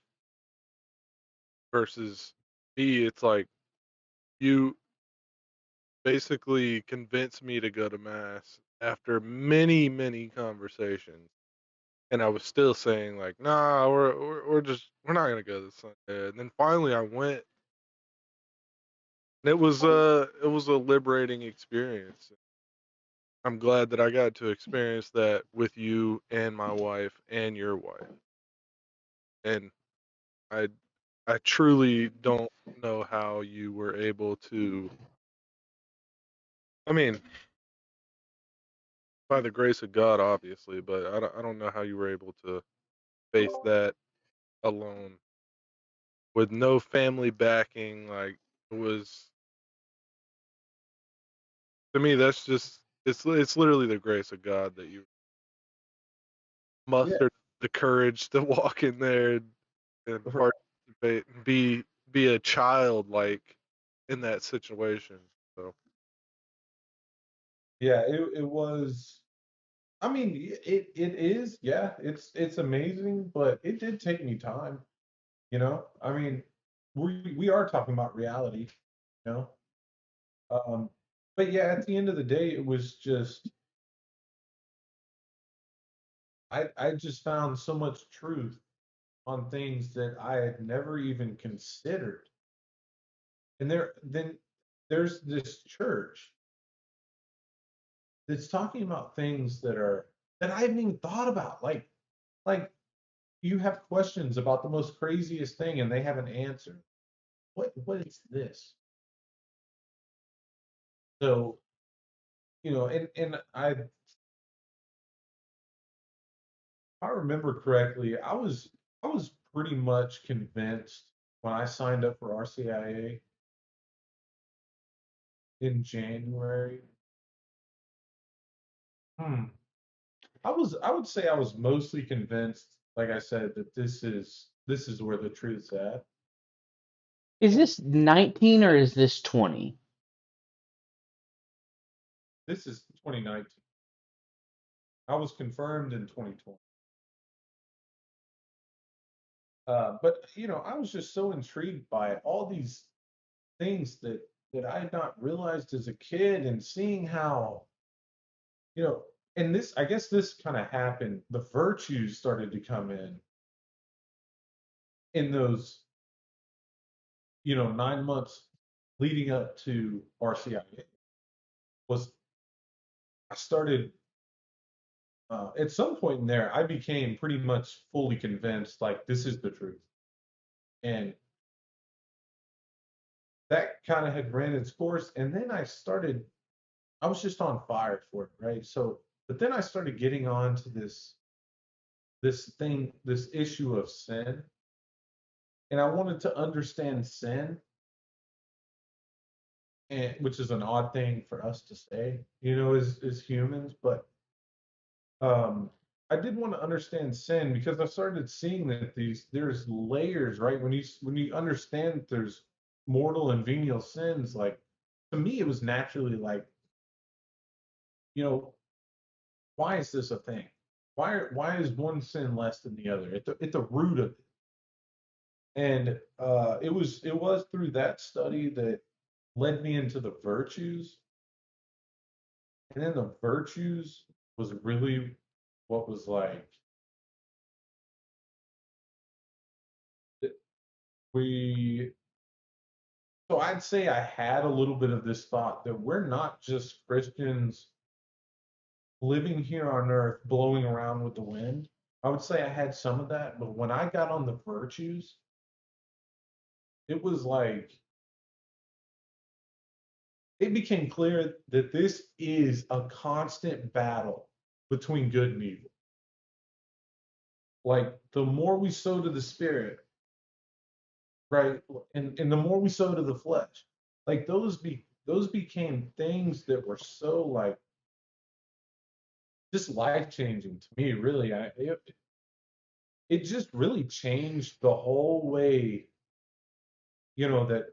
versus me. It's like you basically convinced me to go to mass after many, many conversations, and I was still saying like, nah, we're not gonna go this Sunday. And then finally I went, and it was a liberating experience. I'm glad that I got to experience that with you and my wife and your wife. And I I truly don't know how you were able to. I mean, by the grace of God, obviously, but I don't know how you were able to face that alone with no family backing. Like it was to me, that's just it's literally the grace of God that you Yeah. mustered the courage to walk in there and participate and be a child like in that situation. So Yeah, it was. I mean, it is. Yeah, it's amazing, but it did take me time. I mean, we are talking about reality. You know, but yeah, at the end of the day, it was just I just found so much truth on things that I had never even considered. And then there's this church that's talking about things that I haven't even thought about. Like you have questions about the most craziest thing and they have an answer. What is this? So, and if I remember correctly, I was pretty much convinced when I signed up for RCIA in January. Hmm. I would say I was mostly convinced, like I said, that this is where the truth's at. Is this 19 or is this 20? This is 2019. I was confirmed in 2020. But I was just so intrigued by all these things that I had not realized as a kid, and seeing how, you know, and this, I guess this kind of happened. The virtues started to come in those, 9 months leading up to RCIA. Was I started at some point in there, I became pretty much fully convinced, like, this is the truth, and that kind of had ran its course. And then I was just on fire for it, right? So, but then I started getting on to this issue of sin, and I wanted to understand sin, and which is an odd thing for us to say, as humans, but um, I did want to understand sin because I started seeing that there's layers, right? When you understand that there's mortal and venial sins, like, to me, it was naturally like, you know, why is this a thing? Why is one sin less than the other at the root of it? And it was through that study that led me into the virtues, and then the virtues was really what was like, we so I'd say I had a little bit of this thought that we're not just Christians living here on earth blowing around with the wind. I would say I had some of that, but when I got on the virtues, it was like it became clear that this is a constant battle between good and evil. Like, the more we sow to the spirit, right, and the more we sow to the flesh, like, those became things that were so, like, just life changing to me. Really, it just really changed the whole way, that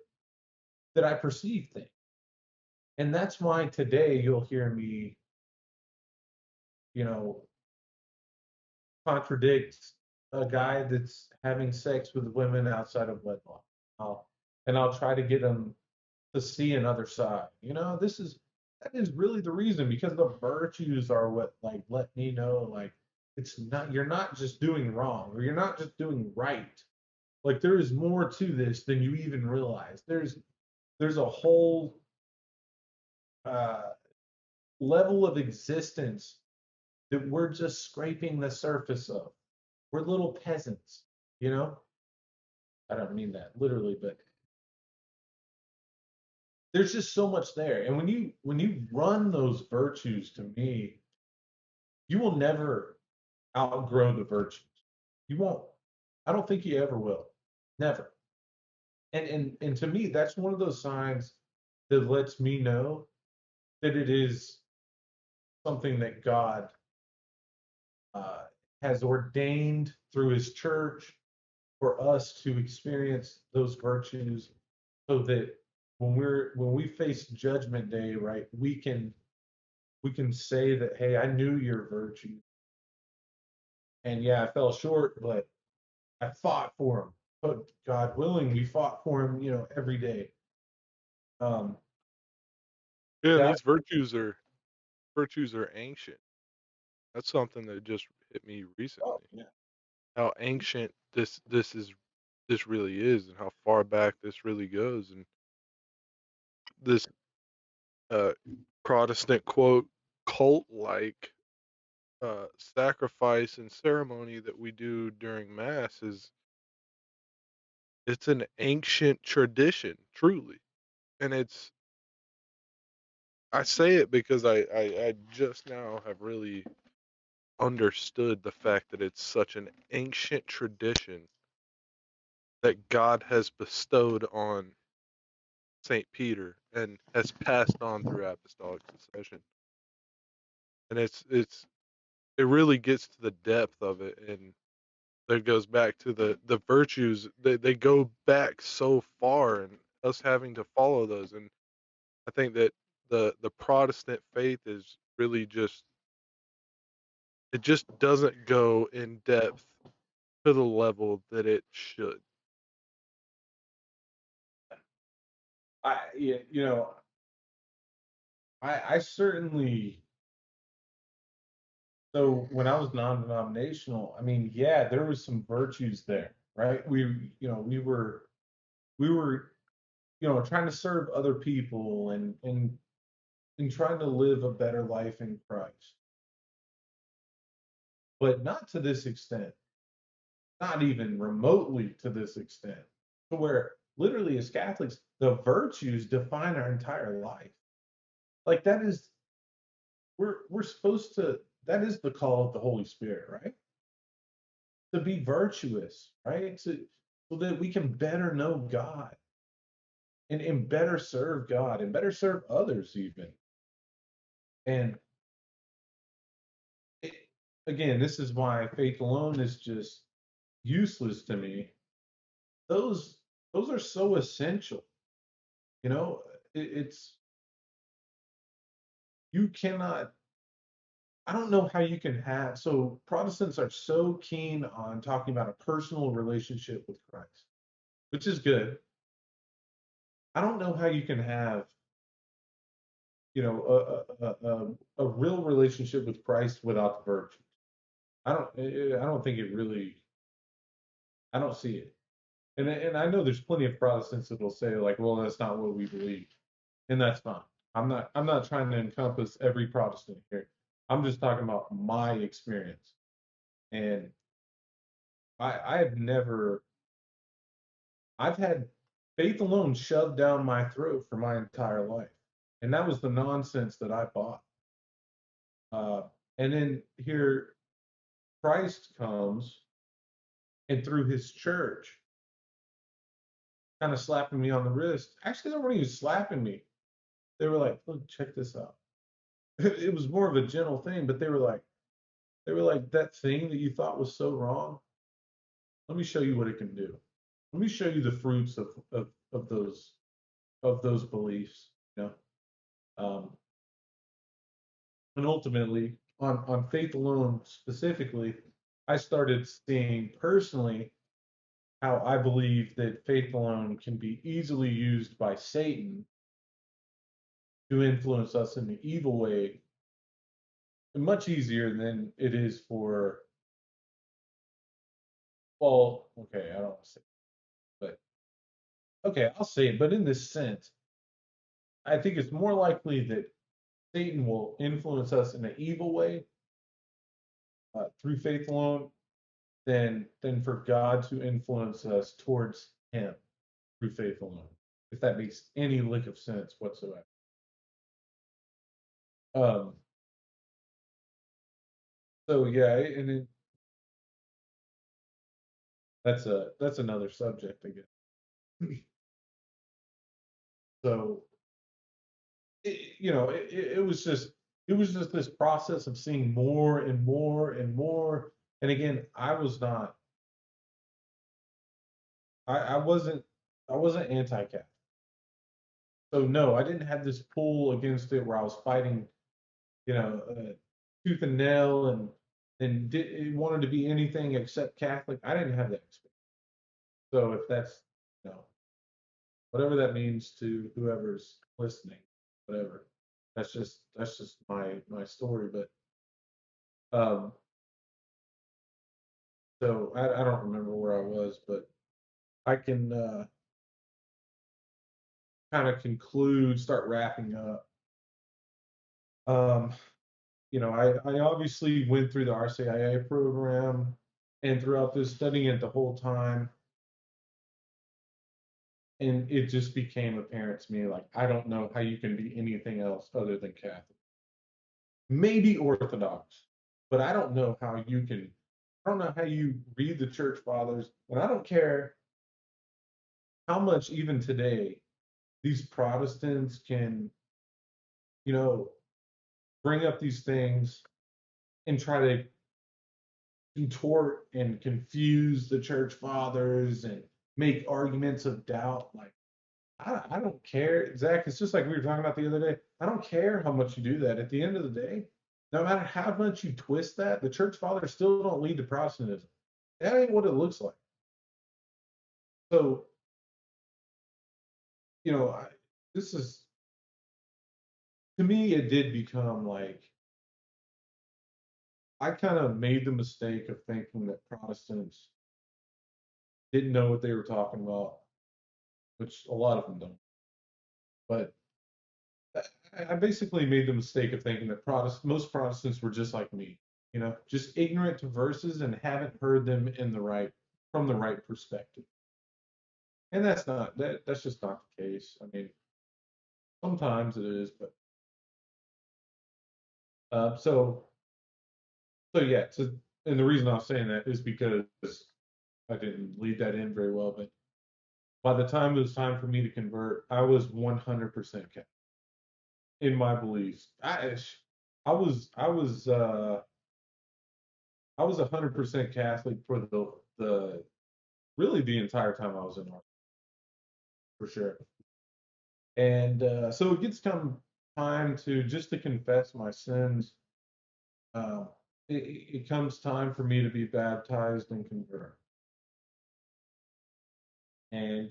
I perceive things. And that's why today you'll hear me, you know, contradict a guy that's having sex with women outside of wedlock. I'll, and I'll try to get him to see another side. That is really the reason, because the virtues are what, like, let me know, like, you're not just doing wrong, or you're not just doing right. Like, there is more to this than you even realize. There's a whole uh, level of existence that we're just scraping the surface of. We're little peasants, you know? I don't mean that literally, but there's just so much there. And when you run those virtues, to me, you will never outgrow the virtues. You won't. I don't think you ever will. Never. And to me, that's one of those signs that lets me know that it is something that God uh, has ordained through His church for us to experience those virtues, so that when we face Judgment Day, right, we can say that, hey, I knew your virtue, and yeah, I fell short, but I fought for them. But God willing, we fought for them, every day. Um, Yeah, and yeah. these virtues are ancient. That's something that just hit me Oh, recently. yeah. How ancient this really is, and how far back this really goes, and this uh, Protestant quote cult like sacrifice and ceremony that we do during Mass it's an ancient tradition, truly, and I say it because I just now have really understood the fact that it's such an ancient tradition that God has bestowed on Saint Peter and has passed on through apostolic succession. And it really gets to the depth of it, and that goes back to the virtues. They go back so far, and us having to follow those. And I think that the Protestant faith is really just, it just doesn't go in depth to the level that it should. I certainly. So when I was non-denominational, I mean, yeah, there was some virtues there, right? We were trying to serve other people and trying to live a better life in Christ, but not to this extent, not even remotely to this extent, to where literally as Catholics, the virtues define our entire life. Like that is we're supposed to. That is the call of the Holy Spirit, right? To be virtuous, right? So that we can better know God and better serve God and better serve others even. And it, again, this is why faith alone is just useless to me. Those those are so essential. You know, it's you cannot. I don't know how you can have. So Protestants are so keen on talking about a personal relationship with Christ, which is good. I don't know how you can have a real relationship with Christ without the virtues. I don't think it really. I don't see it. And I know there's plenty of Protestants that will say like, well, that's not what we believe, and that's fine. I'm not trying to encompass every Protestant here. I'm just talking about my experience, and I've never. I've had faith alone shoved down my throat for my entire life, and that was the nonsense that I bought. Uh, and then here Christ comes, and through His church, kind of slapping me on the wrist. Actually, they weren't even slapping me. They were like, "Look, check this out." It was more of a gentle thing, but they were like, "That thing that you thought was so wrong. Let me show you what it can do. Let me show you the fruits of those beliefs." You know, and ultimately, on faith alone specifically, I started seeing personally how I believe that faith alone can be easily used by Satan to influence us in the evil way, much easier than it is for, well, okay, I don't want to say, but okay, I'll say it. But in this sense, I think it's more likely that Satan will influence us in an evil way through faith alone than for God to influence us towards Him through faith alone. If that makes any lick of sense whatsoever. Um, so yeah, that's another subject again. So it was just this process of seeing more and more and more. And again, I wasn't anti-Catholic. So no, I didn't have this pull against it where I was fighting, tooth and nail and wanted to be anything except Catholic. I didn't have that experience. So if that's, you know, whatever that means to whoever's listening, whatever. That's just my story. But um, so I don't remember where I was, but I can kind of start wrapping up. Um, I obviously went through the RCIA program, and throughout this studying it the whole time, and it just became apparent to me like I don't know how you can be anything else other than Catholic. Maybe Orthodox, but I don't know how you can. I don't know how you read the church fathers, and I don't care how much even today these Protestants can, you know, bring up these things and try to contort and confuse the church fathers and make arguments of doubt. Like, I don't care, Zach. It's just like we were talking about the other day. I don't care how much you do that. At the end of the day, no matter how much you twist that, the church fathers still don't lead to Protestantism. That ain't what it looks like. So, this is, to me, it did become like, I kind of made the mistake of thinking that Protestants didn't know what they were talking about, which a lot of them don't. But I basically made the mistake of thinking that most Protestants were just like me, just ignorant to verses and haven't heard them from the right perspective. And that's just not the case. I mean, sometimes it is, but so yeah. And the reason I was saying that is because I didn't lead that in very well. But by the time it was time for me to convert, I was 100% Catholic in my beliefs. I was 100% Catholic for the really the entire time I was in Army, for sure. And so it gets time to confess my sins. Um, it comes time for me to be baptized and convert. And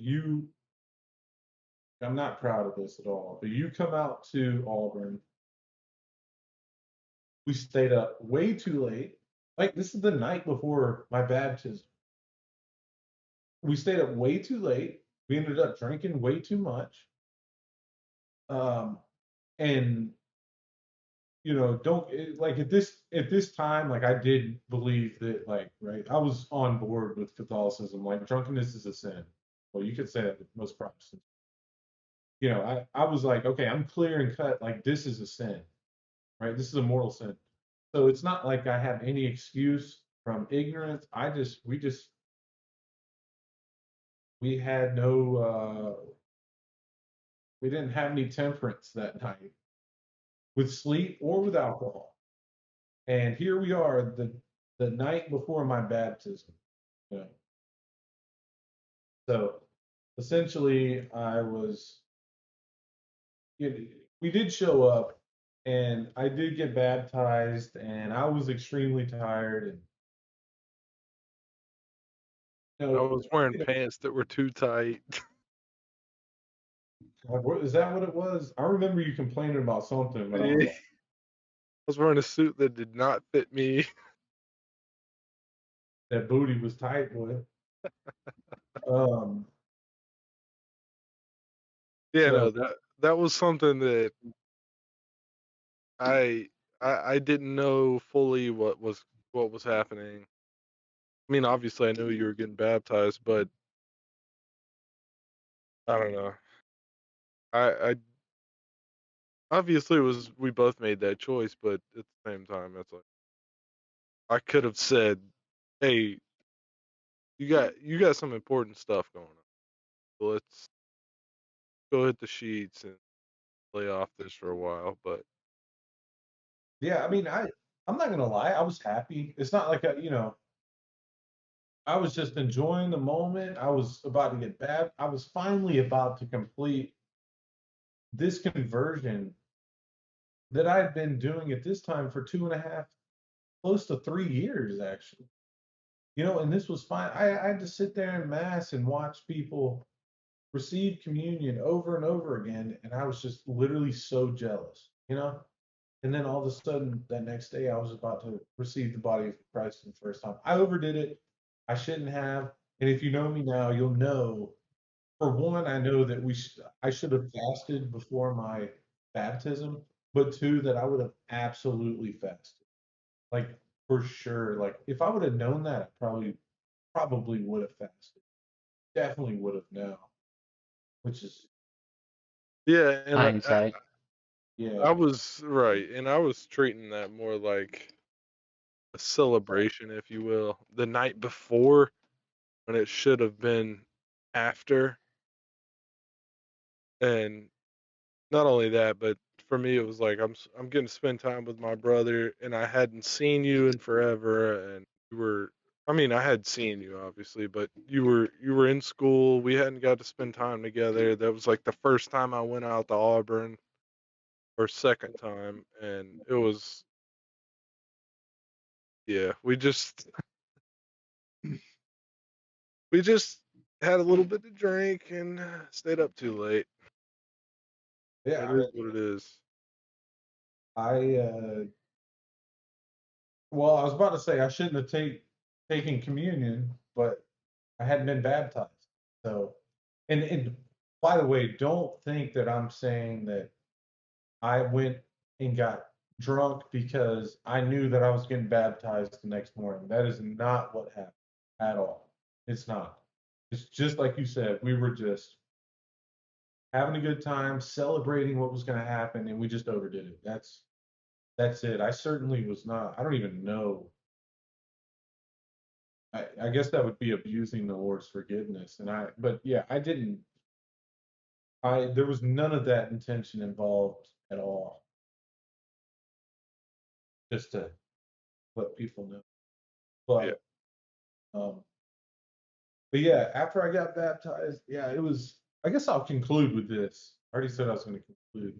I'm not proud of this at all, but you come out to Auburn. We stayed up way too late. Like, this is the night before my baptism. We stayed up way too late. We ended up drinking way too much. And don't like at this time, like, I did believe that, like, right, I was on board with Catholicism. Like, drunkenness is a sin. Well, you could say that with most Protestants. I was like, okay, I'm clear and cut. Like, this is a sin, right? This is a mortal sin. So it's not like I have any excuse from ignorance. We had no, we didn't have any temperance that night with sleep or with alcohol. And here we are, the night before my baptism. You know. So essentially, we did show up, and I did get baptized, and I was extremely tired. And I was wearing pants that were too tight. is that what it was? I remember you complaining about something, but I was I like, was wearing a suit that did not fit me. that booty was tight, boy. Um, Yeah, no, so that was something that I I didn't know fully what was happening. I mean, obviously I knew you were getting baptized, but I don't know. I obviously it was we both made that choice, but at the same time, it's like I could have said, "Hey, you got some important stuff going on. So let's go hit the sheets and lay off this for a while." But yeah, I mean, I'm not gonna lie, I was happy. It's not like I was just enjoying the moment. I was about to get bad. I was finally about to complete this conversion that I had been doing at this time for 2.5, close to 3 years, actually. And this was fine. I had to sit there in mass and watch people receive communion over and over again, and I was just literally so jealous. And then all of a sudden, that next day, I was about to receive the body of Christ for the first time. I overdid it. I shouldn't have. And if you know me now, you'll know. For one, I know that I should have fasted before my baptism, but two, that I would have absolutely fasted, like, for sure. Like, if I would have known that, I probably would have fasted. Definitely would have now, which is, yeah, and Hindsight. yeah. I was right, and I was treating that more like a celebration, if you will, the night before when it should have been after. And not only that, but for me, it was like I'm getting to spend time with my brother, and I hadn't seen you in forever, and you were. I mean, I had seen you obviously, but you were in school. We hadn't got to spend time together. That was like the first time I went out to Auburn, or second time, and it was, yeah. We just We just had a little bit to drink and stayed up too late. Yeah, It is what it is. well, I was about to say I shouldn't have taken communion, but I hadn't been baptized. So, and by the way, don't think that I'm saying that I went and got drunk because I knew that I was getting baptized the next morning. That is not what happened at all. It's not. It's just like you said, we were just having a good time, celebrating what was going to happen, and we just overdid it. That's it. I certainly was not. I don't even know. I guess that would be abusing the Lord's forgiveness. But yeah, I didn't. There was none of that intention involved at all. Just to let people know. Yeah. But um, but yeah, after I got baptized, yeah, it was. I guess I'll conclude with this. I already said I was going to conclude,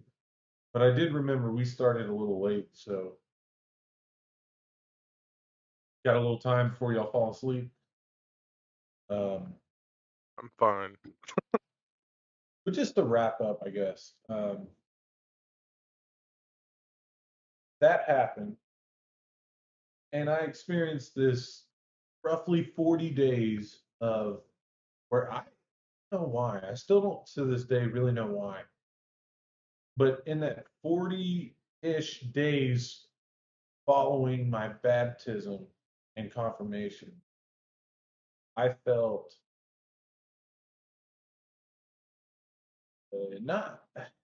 but I did remember we started a little late, so got a little time before y'all fall asleep. Um, I'm fine. but just to wrap up, I guess that happened, and I experienced this roughly 40 days of where I don't know why. I still don't to this day really know why. But in that 40-ish days following my baptism and confirmation, I felt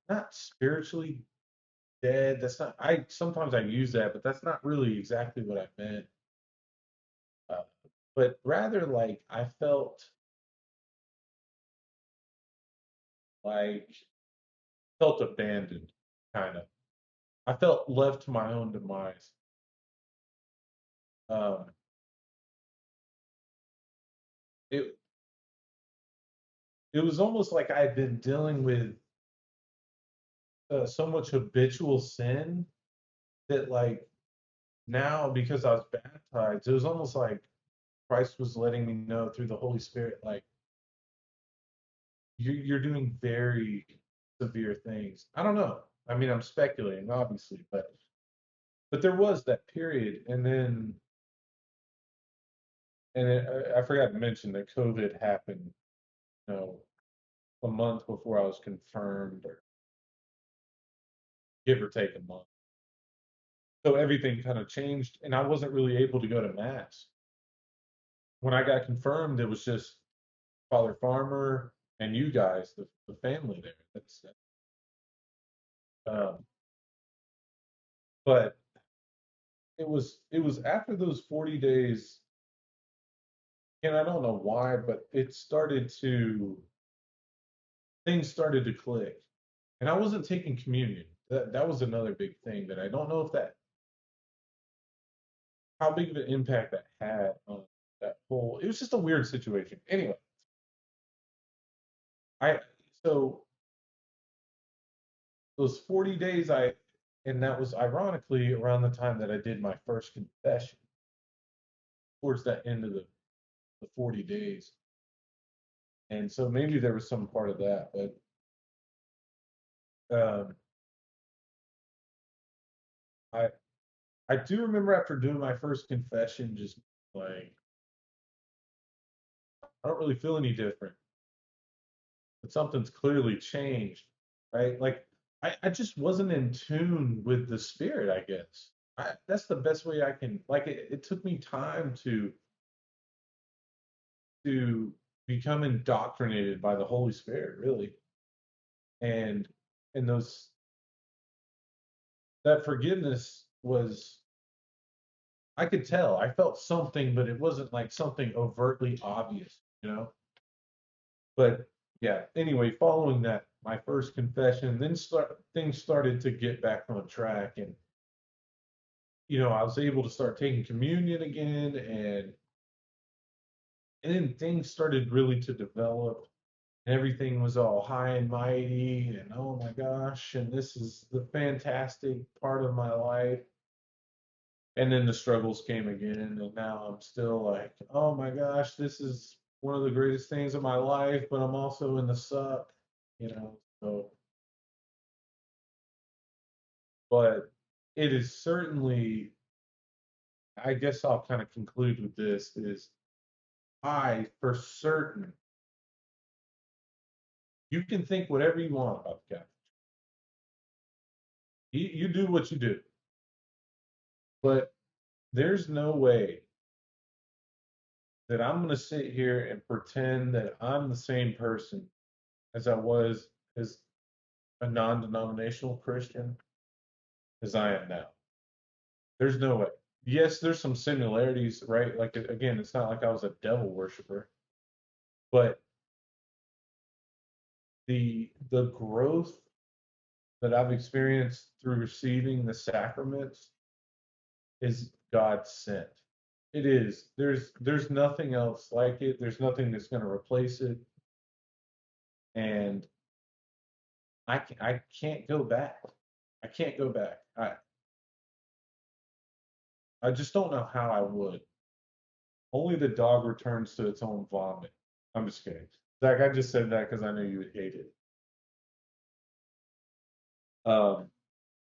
not spiritually dead. That's not. I sometimes I use that, but that's not really exactly what I meant. Uh, but rather, like I like felt abandoned, kind of. I felt left to my own demise. Um, it it was almost like I had been dealing with so much habitual sin that like now because I was baptized, it was almost like Christ was letting me know through the Holy Spirit, like you're doing very severe things. I don't know. I mean, I'm speculating, obviously, but there was that period, and then I forgot to mention that COVID happened, you know, a month before I was confirmed, or give or take a month. So everything kind of changed, and I wasn't really able to go to mass. When I got confirmed, it was just Father Farmer and you guys, the family there. Um, but it was after those 40 days, and I don't know why, but things started to click, and I wasn't taking communion. That was another big thing that I don't know if that how big of an impact that had on that whole. It was just a weird situation. Anyway, I so those 40 days and that was ironically around the time that I did my first confession towards that end of the 40 days. And so maybe there was some part of that, but I I do remember after doing my first confession, just like I don't really feel any different, but something's clearly changed, right? Like I just wasn't in tune with the spirit, I guess. That's the best way I can like it took me time to become indoctrinated by the Holy Spirit, really. And and those that forgiveness was I could tell. I felt something, but it wasn't like something overtly obvious, you know? But yeah, anyway, following that, my first confession, then things started to get back on track. And, I was able to start taking communion again. And then things started really to develop. And everything was all high and mighty. And oh my gosh, and this is the fantastic part of my life. And then the struggles came again, and now I'm still like, oh my gosh, this is one of the greatest things of my life, but I'm also in the suck, so but it is certainly, I guess I'll kind of conclude with this is I for certain you can think whatever you want about the Catholic. You do what you do. But there's no way that I'm going to sit here and pretend that I'm the same person as I was as a non-denominational Christian as I am now. There's no way. Yes, there's some similarities, right? Like again, it's not like I was a devil worshiper, but the growth that I've experienced through receiving the sacraments is God sent. It is. There's nothing else like it. There's nothing that's going to replace it. And I can't go back. I can't go back. I just don't know how I would. Only the dog returns to its own vomit. I'm just kidding. Zach, I just said that because I know you would hate it.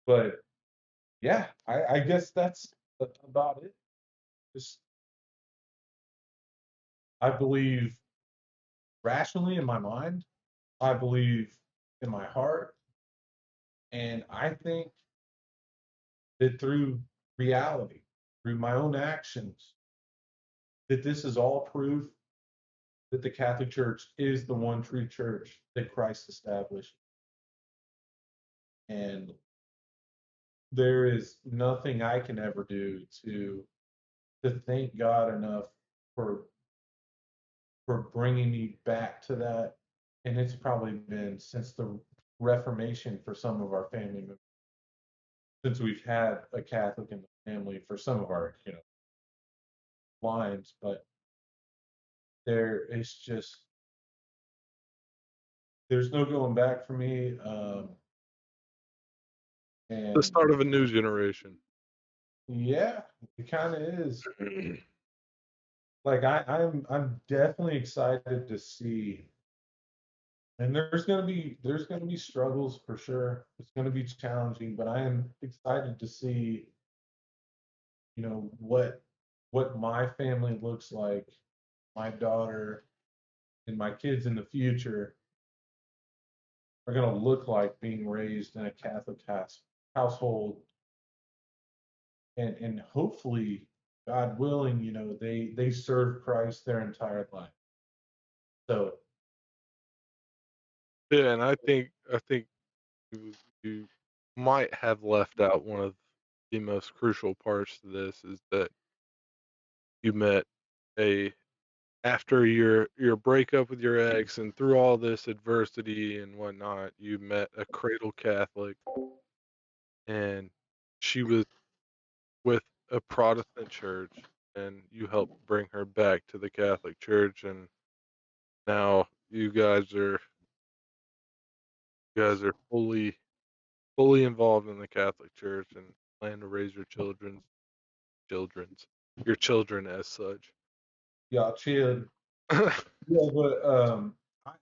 But yeah, I guess that's about it. Just I believe rationally in my mind. I believe in my heart, and I think that through reality, through my own actions, that this is all proof that the Catholic Church is the one true church that Christ established. And there is nothing I can ever do to thank God enough for bringing me back to that. And it's probably been since the Reformation for some of our family members, since we've had a Catholic in the family for some of our lines, but there is just there's no going back for me. The And start of a new generation. yeah, it kind of is. Like I'm definitely excited to see, and there's gonna be struggles for sure. It's gonna be challenging, but I am excited to see, what my family looks like, my daughter and my kids in the future are gonna look like being raised in a Catholic household, and hopefully, God willing, they serve Christ their entire life. So Yeah, and I think you might have left out one of the most crucial parts to this is that you met a after your breakup with your ex and through all this adversity and whatnot, you met a cradle Catholic, and she was with a Protestant church, and you helped bring her back to the Catholic Church, and now you guys are fully involved in the Catholic Church and plan to raise children's your children as such. yeah, chill. Yeah, but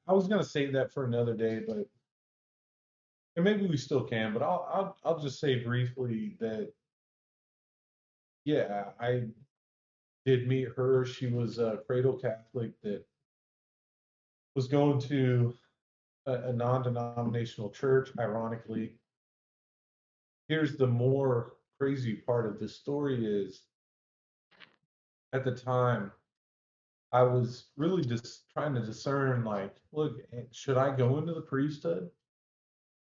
I was gonna save that for another day, but and maybe we still can. But I'll just say briefly that yeah, I did meet her. She was a cradle Catholic that was going to a non-denominational church. Ironically, here's the more crazy part of this story is at the time I was really just trying to discern, like, look, should I go into the priesthood?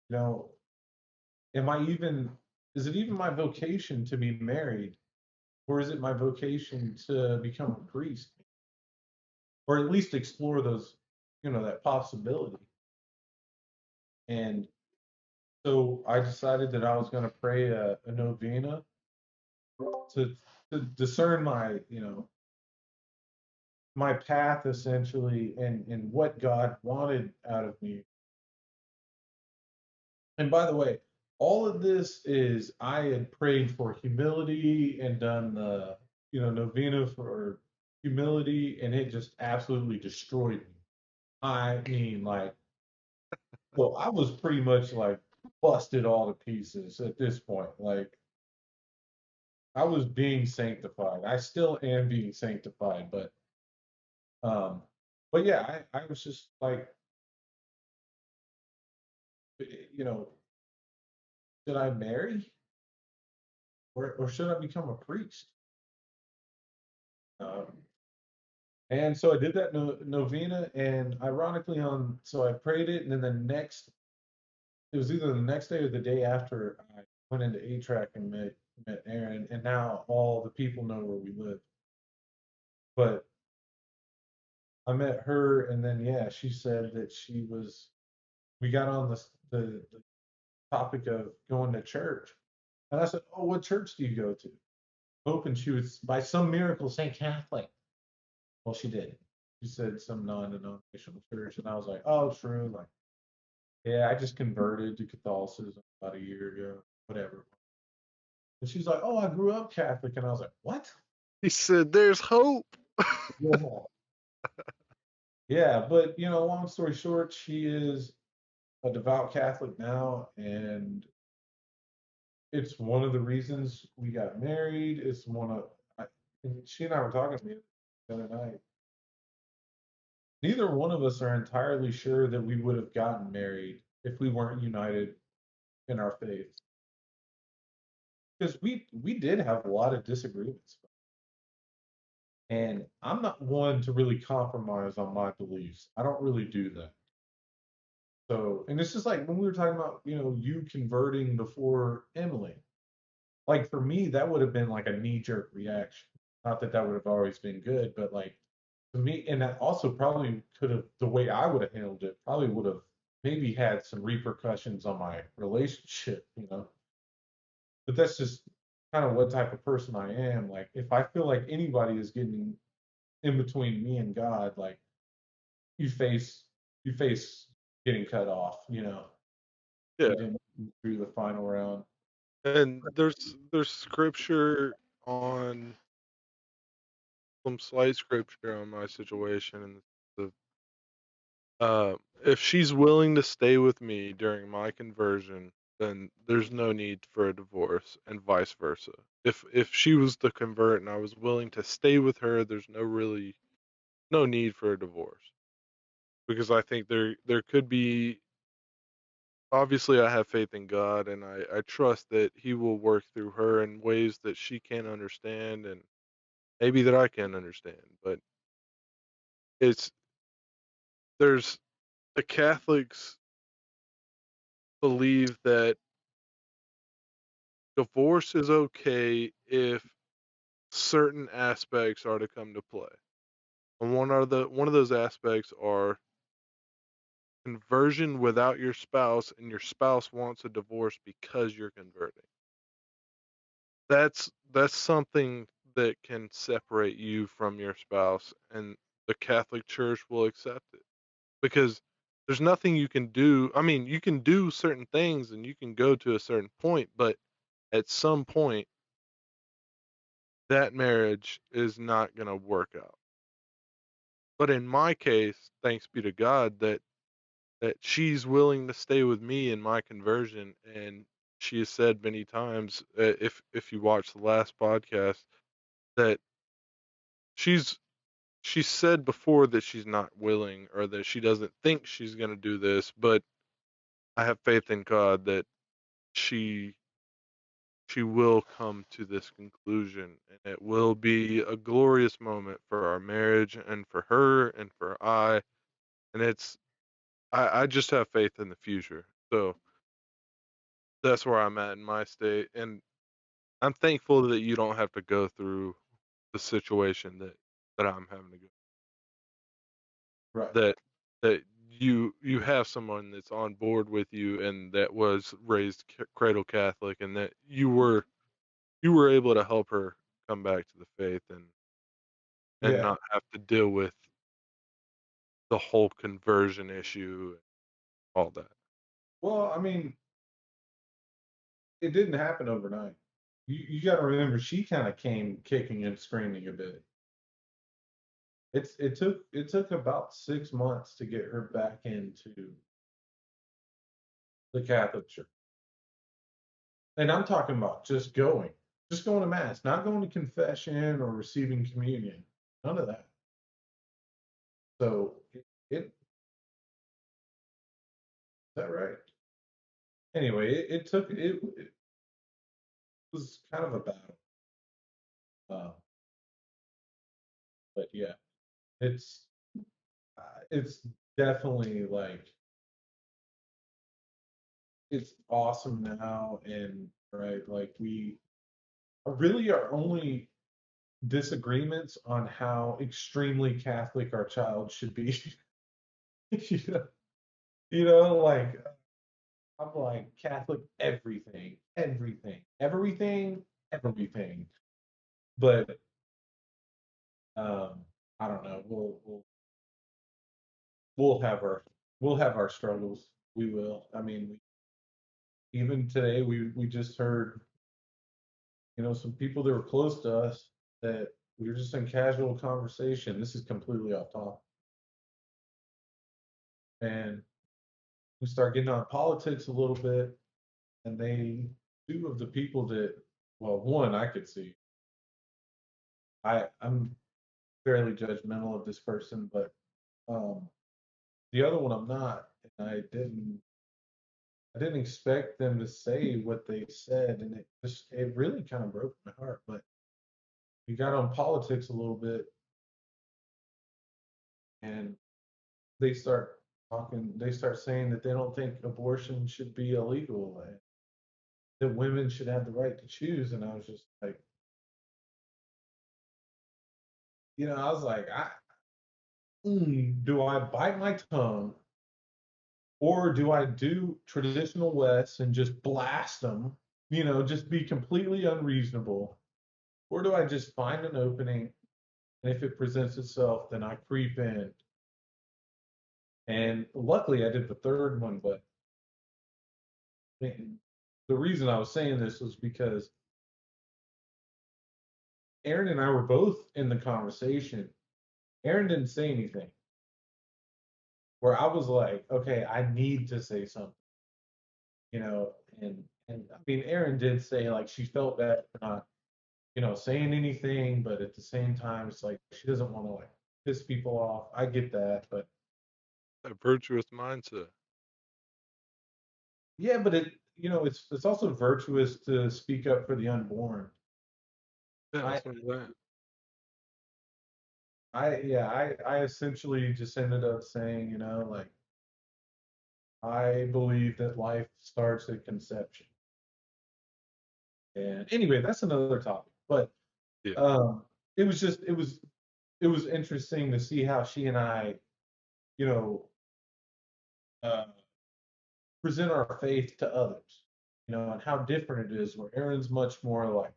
You know, am I even, is it even my vocation to be married? Or is it my vocation to become a priest? Or at least explore those, that possibility. And so I decided that I was going to pray a novena to, to discern my path essentially and what God wanted out of me. And by the way, all of this is I had prayed for humility and done the novena for humility, and it just absolutely destroyed me. I mean, like, well, I was pretty much like busted all to pieces at this point. Like, I was being sanctified. I still am being sanctified, um, but yeah, I was just like, you know, should I marry or should I become a priest? Um, and so I did that novena, and ironically, so I prayed it, and then it was either the next day or the day after I went into A-Track and met Aaron, and now all the people know where we live. But I met her, and then yeah, she said that we got on the topic of going to church, and I said, "Oh, what church do you go to?" Hoping she was by some miracle say Catholic. Well, she didn't. She said some non-denominational church, and I was like, "Oh, true." Like, yeah, I just converted to Catholicism about a year ago, whatever. And she's like, "Oh, I grew up Catholic," and I was like, "What?" He said, "There's hope." Yeah. Yeah, but long story short, she is a devout Catholic now, and it's one of the reasons we got married. It's one of and she and I were talking to me the other night. Neither one of us are entirely sure that we would have gotten married if we weren't united in our faith, because we did have a lot of disagreements, and I'm not one to really compromise on my beliefs. I don't really do that. So, and it's just like when we were talking about, you converting before Emily. Like for me, that would have been like a knee-jerk reaction. Not that that would have always been good, but like to me, and that also probably could have, the way I would have handled it, probably would have maybe had some repercussions on my relationship. But that's just kind of what type of person I am. Like if I feel like anybody is getting in between me and God, like you face you face getting cut off. Yeah, We didn't get through the final round. and there's scripture on some slight scripture on my situation, and the if she's willing to stay with me during my conversion, then there's no need for a divorce, and vice versa. If she was to convert and I was willing to stay with her, there's no need for a divorce, because I think there could be, obviously I have faith in God, and I trust that He will work through her in ways that she can understand, and maybe that I can understand. But it's there's the Catholics believe that divorce is okay if certain aspects are to come to play. And one of those aspects are conversion without your spouse, and your spouse wants a divorce because you're converting. That's something that can separate you from your spouse, and the Catholic Church will accept it, because there's nothing you can do. I mean, you can do certain things and you can go to a certain point, but at some point that marriage is not going to work out. But in my case, thanks be to God that she's willing to stay with me in my conversion, and she has said many times, if you watch the last podcast, that she's she said before that she's not willing, or that she doesn't think she's going to do this, but I have faith in God that she she will come to this conclusion, and it will be a glorious moment for our marriage and for her and for and I just have faith in the future. So that's where I'm at in my state, and I'm thankful that you don't have to go through the situation that I'm having to go. Right. That that you have someone that's on board with you, and that was raised cradle Catholic, and that you were able to help her come back to the faith, and Yeah. not have to deal with the whole conversion issue and all that. Well, I mean, it didn't happen overnight. You got to remember, she kind of came kicking and screaming a bit. it took about 6 months to get her back into the Catholic Church. And I'm talking about just going to mass, not going to confession or receiving communion, none of that. So it is that right? Anyway, it was kind of a battle, uh, but yeah, it's it's definitely like it's awesome now, and right, like we are really our only disagreements on how extremely Catholic our child should be. you know, like I'm like Catholic everything, everything, everything, everything. But um, I don't know. We'll have our we'll have our struggles. We will. I mean, even today we just heard some people that were close to us that we were just in casual conversation. This is completely off topic, and we start getting on politics a little bit, and two of the people that, well, one I could see. I'm fairly judgmental of this person, but um, the other one I'm not, and I didn't expect them to say what they said, and it really kind of broke my heart. But we got on politics a little bit, and they start saying that they don't think abortion should be illegal, and that women should have the right to choose. And I was just like, I was like, do I bite my tongue, or do I do traditional West and just blast them? Just be completely unreasonable, or do I just find an opening, and if it presents itself, then I creep in? And luckily, I did the third one. But man, the reason I was saying this was because Aaron and I were both in the conversation. Aaron didn't say anything, where I was like, okay, I need to say something, you know, and I mean, Aaron did say like she felt bad for not, saying anything, but at the same time, it's like she doesn't want to like piss people off. I get that, but That virtuous mindset. yeah, but it's also virtuous to speak up for the unborn. Yeah, I that's what I'm saying. I essentially just ended up saying, like I believe that life starts at conception. And anyway, that's another topic. But Yeah. um, it was just it was interesting to see how she and I, you know, uh, present our faith to others, and how different it is. Where Aaron's much more like,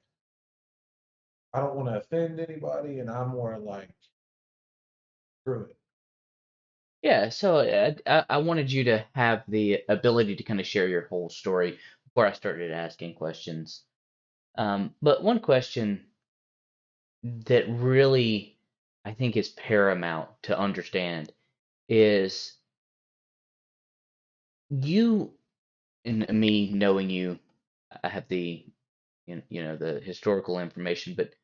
I don't want to offend anybody, and I'm more like, screw it. Yeah, so I wanted you to have the ability to kind of share your whole story before I started asking questions. But one question that really I think is paramount to understand is you and me knowing you, I have the the historical information, but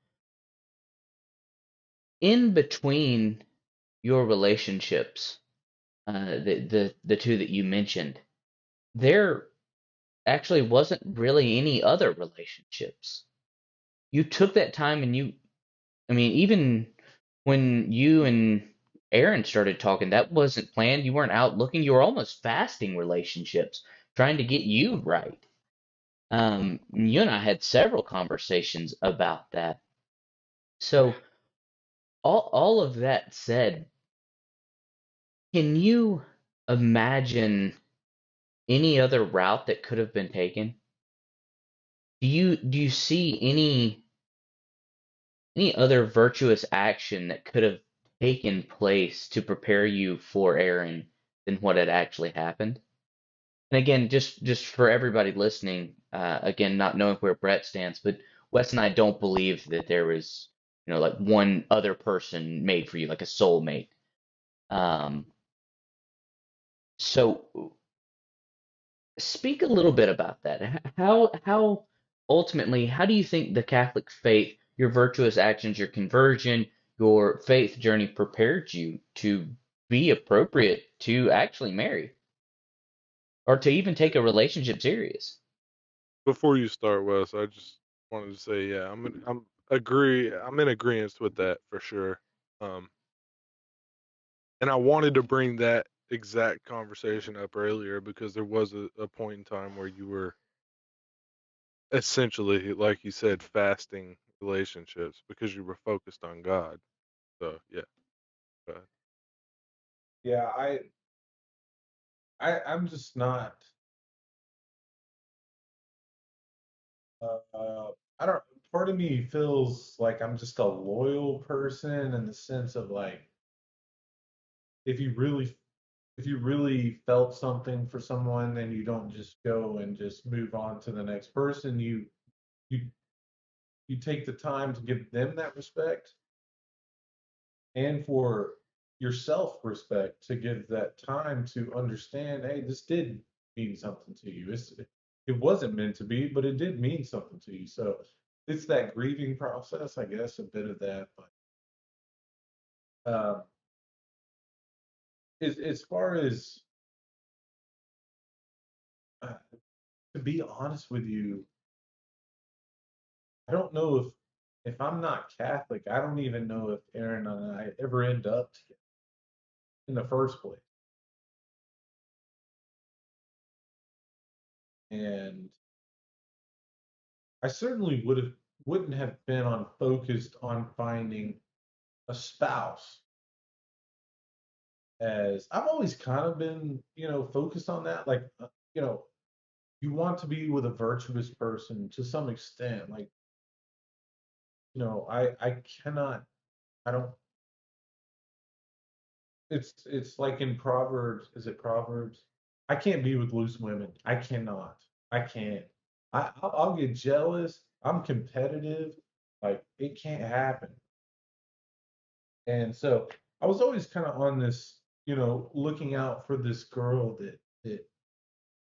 in between your relationships, the two that you mentioned, there actually wasn't really any other relationships. You took that time and I mean, even when you and Aaron started talking, that wasn't planned. You weren't out looking. You were almost fasting relationships, trying to get you right. You and I had several conversations about that. So, all of that said, can you imagine any other route that could have been taken? Do you see any other virtuous action that could have taken place to prepare you for Aaron than what had actually happened? And again, just for everybody listening, again, not knowing where Brett stands, but Wes and I don't believe that there was like one other person made for you, like a soulmate. Um, so speak a little bit about that. How ultimately, how do you think the Catholic faith, your virtuous actions, your conversion, your faith journey prepared you to be appropriate to actually marry or to even take a relationship serious? Before you start, Wes, I just wanted to say, yeah, I'm in agreement with that for sure. Um, and I wanted to bring that exact conversation up earlier because there was a point in time where you were essentially, like you said, fasting relationships because you were focused on God. So yeah, go ahead. Yeah, I'm just not. I don't. Part of me feels like I'm just a loyal person in the sense of like, if you really, if you really felt something for someone, then you don't just go and just move on to the next person. You you take the time to give them that respect, and for yourself respect to give that time to understand, hey, this did mean something to you. It wasn't meant to be, but it did mean something to you. So it's that grieving process, I guess, a bit of that. But as far as uh, to be honest with you, I don't know if I'm not Catholic, I don't even know if Aaron and I ever end up together in the first place. And I certainly wouldn't have been on focused on finding a spouse, as I've always kind of been, focused on that. Like, you know, you want to be with a virtuous person to some extent. Like, I cannot, I don't. It's like in Proverbs. Is it Proverbs? I can't be with loose women. I cannot. I can't. I'll get jealous. I'm competitive. Like it can't happen. And so I was always kind of on this, looking out for this girl that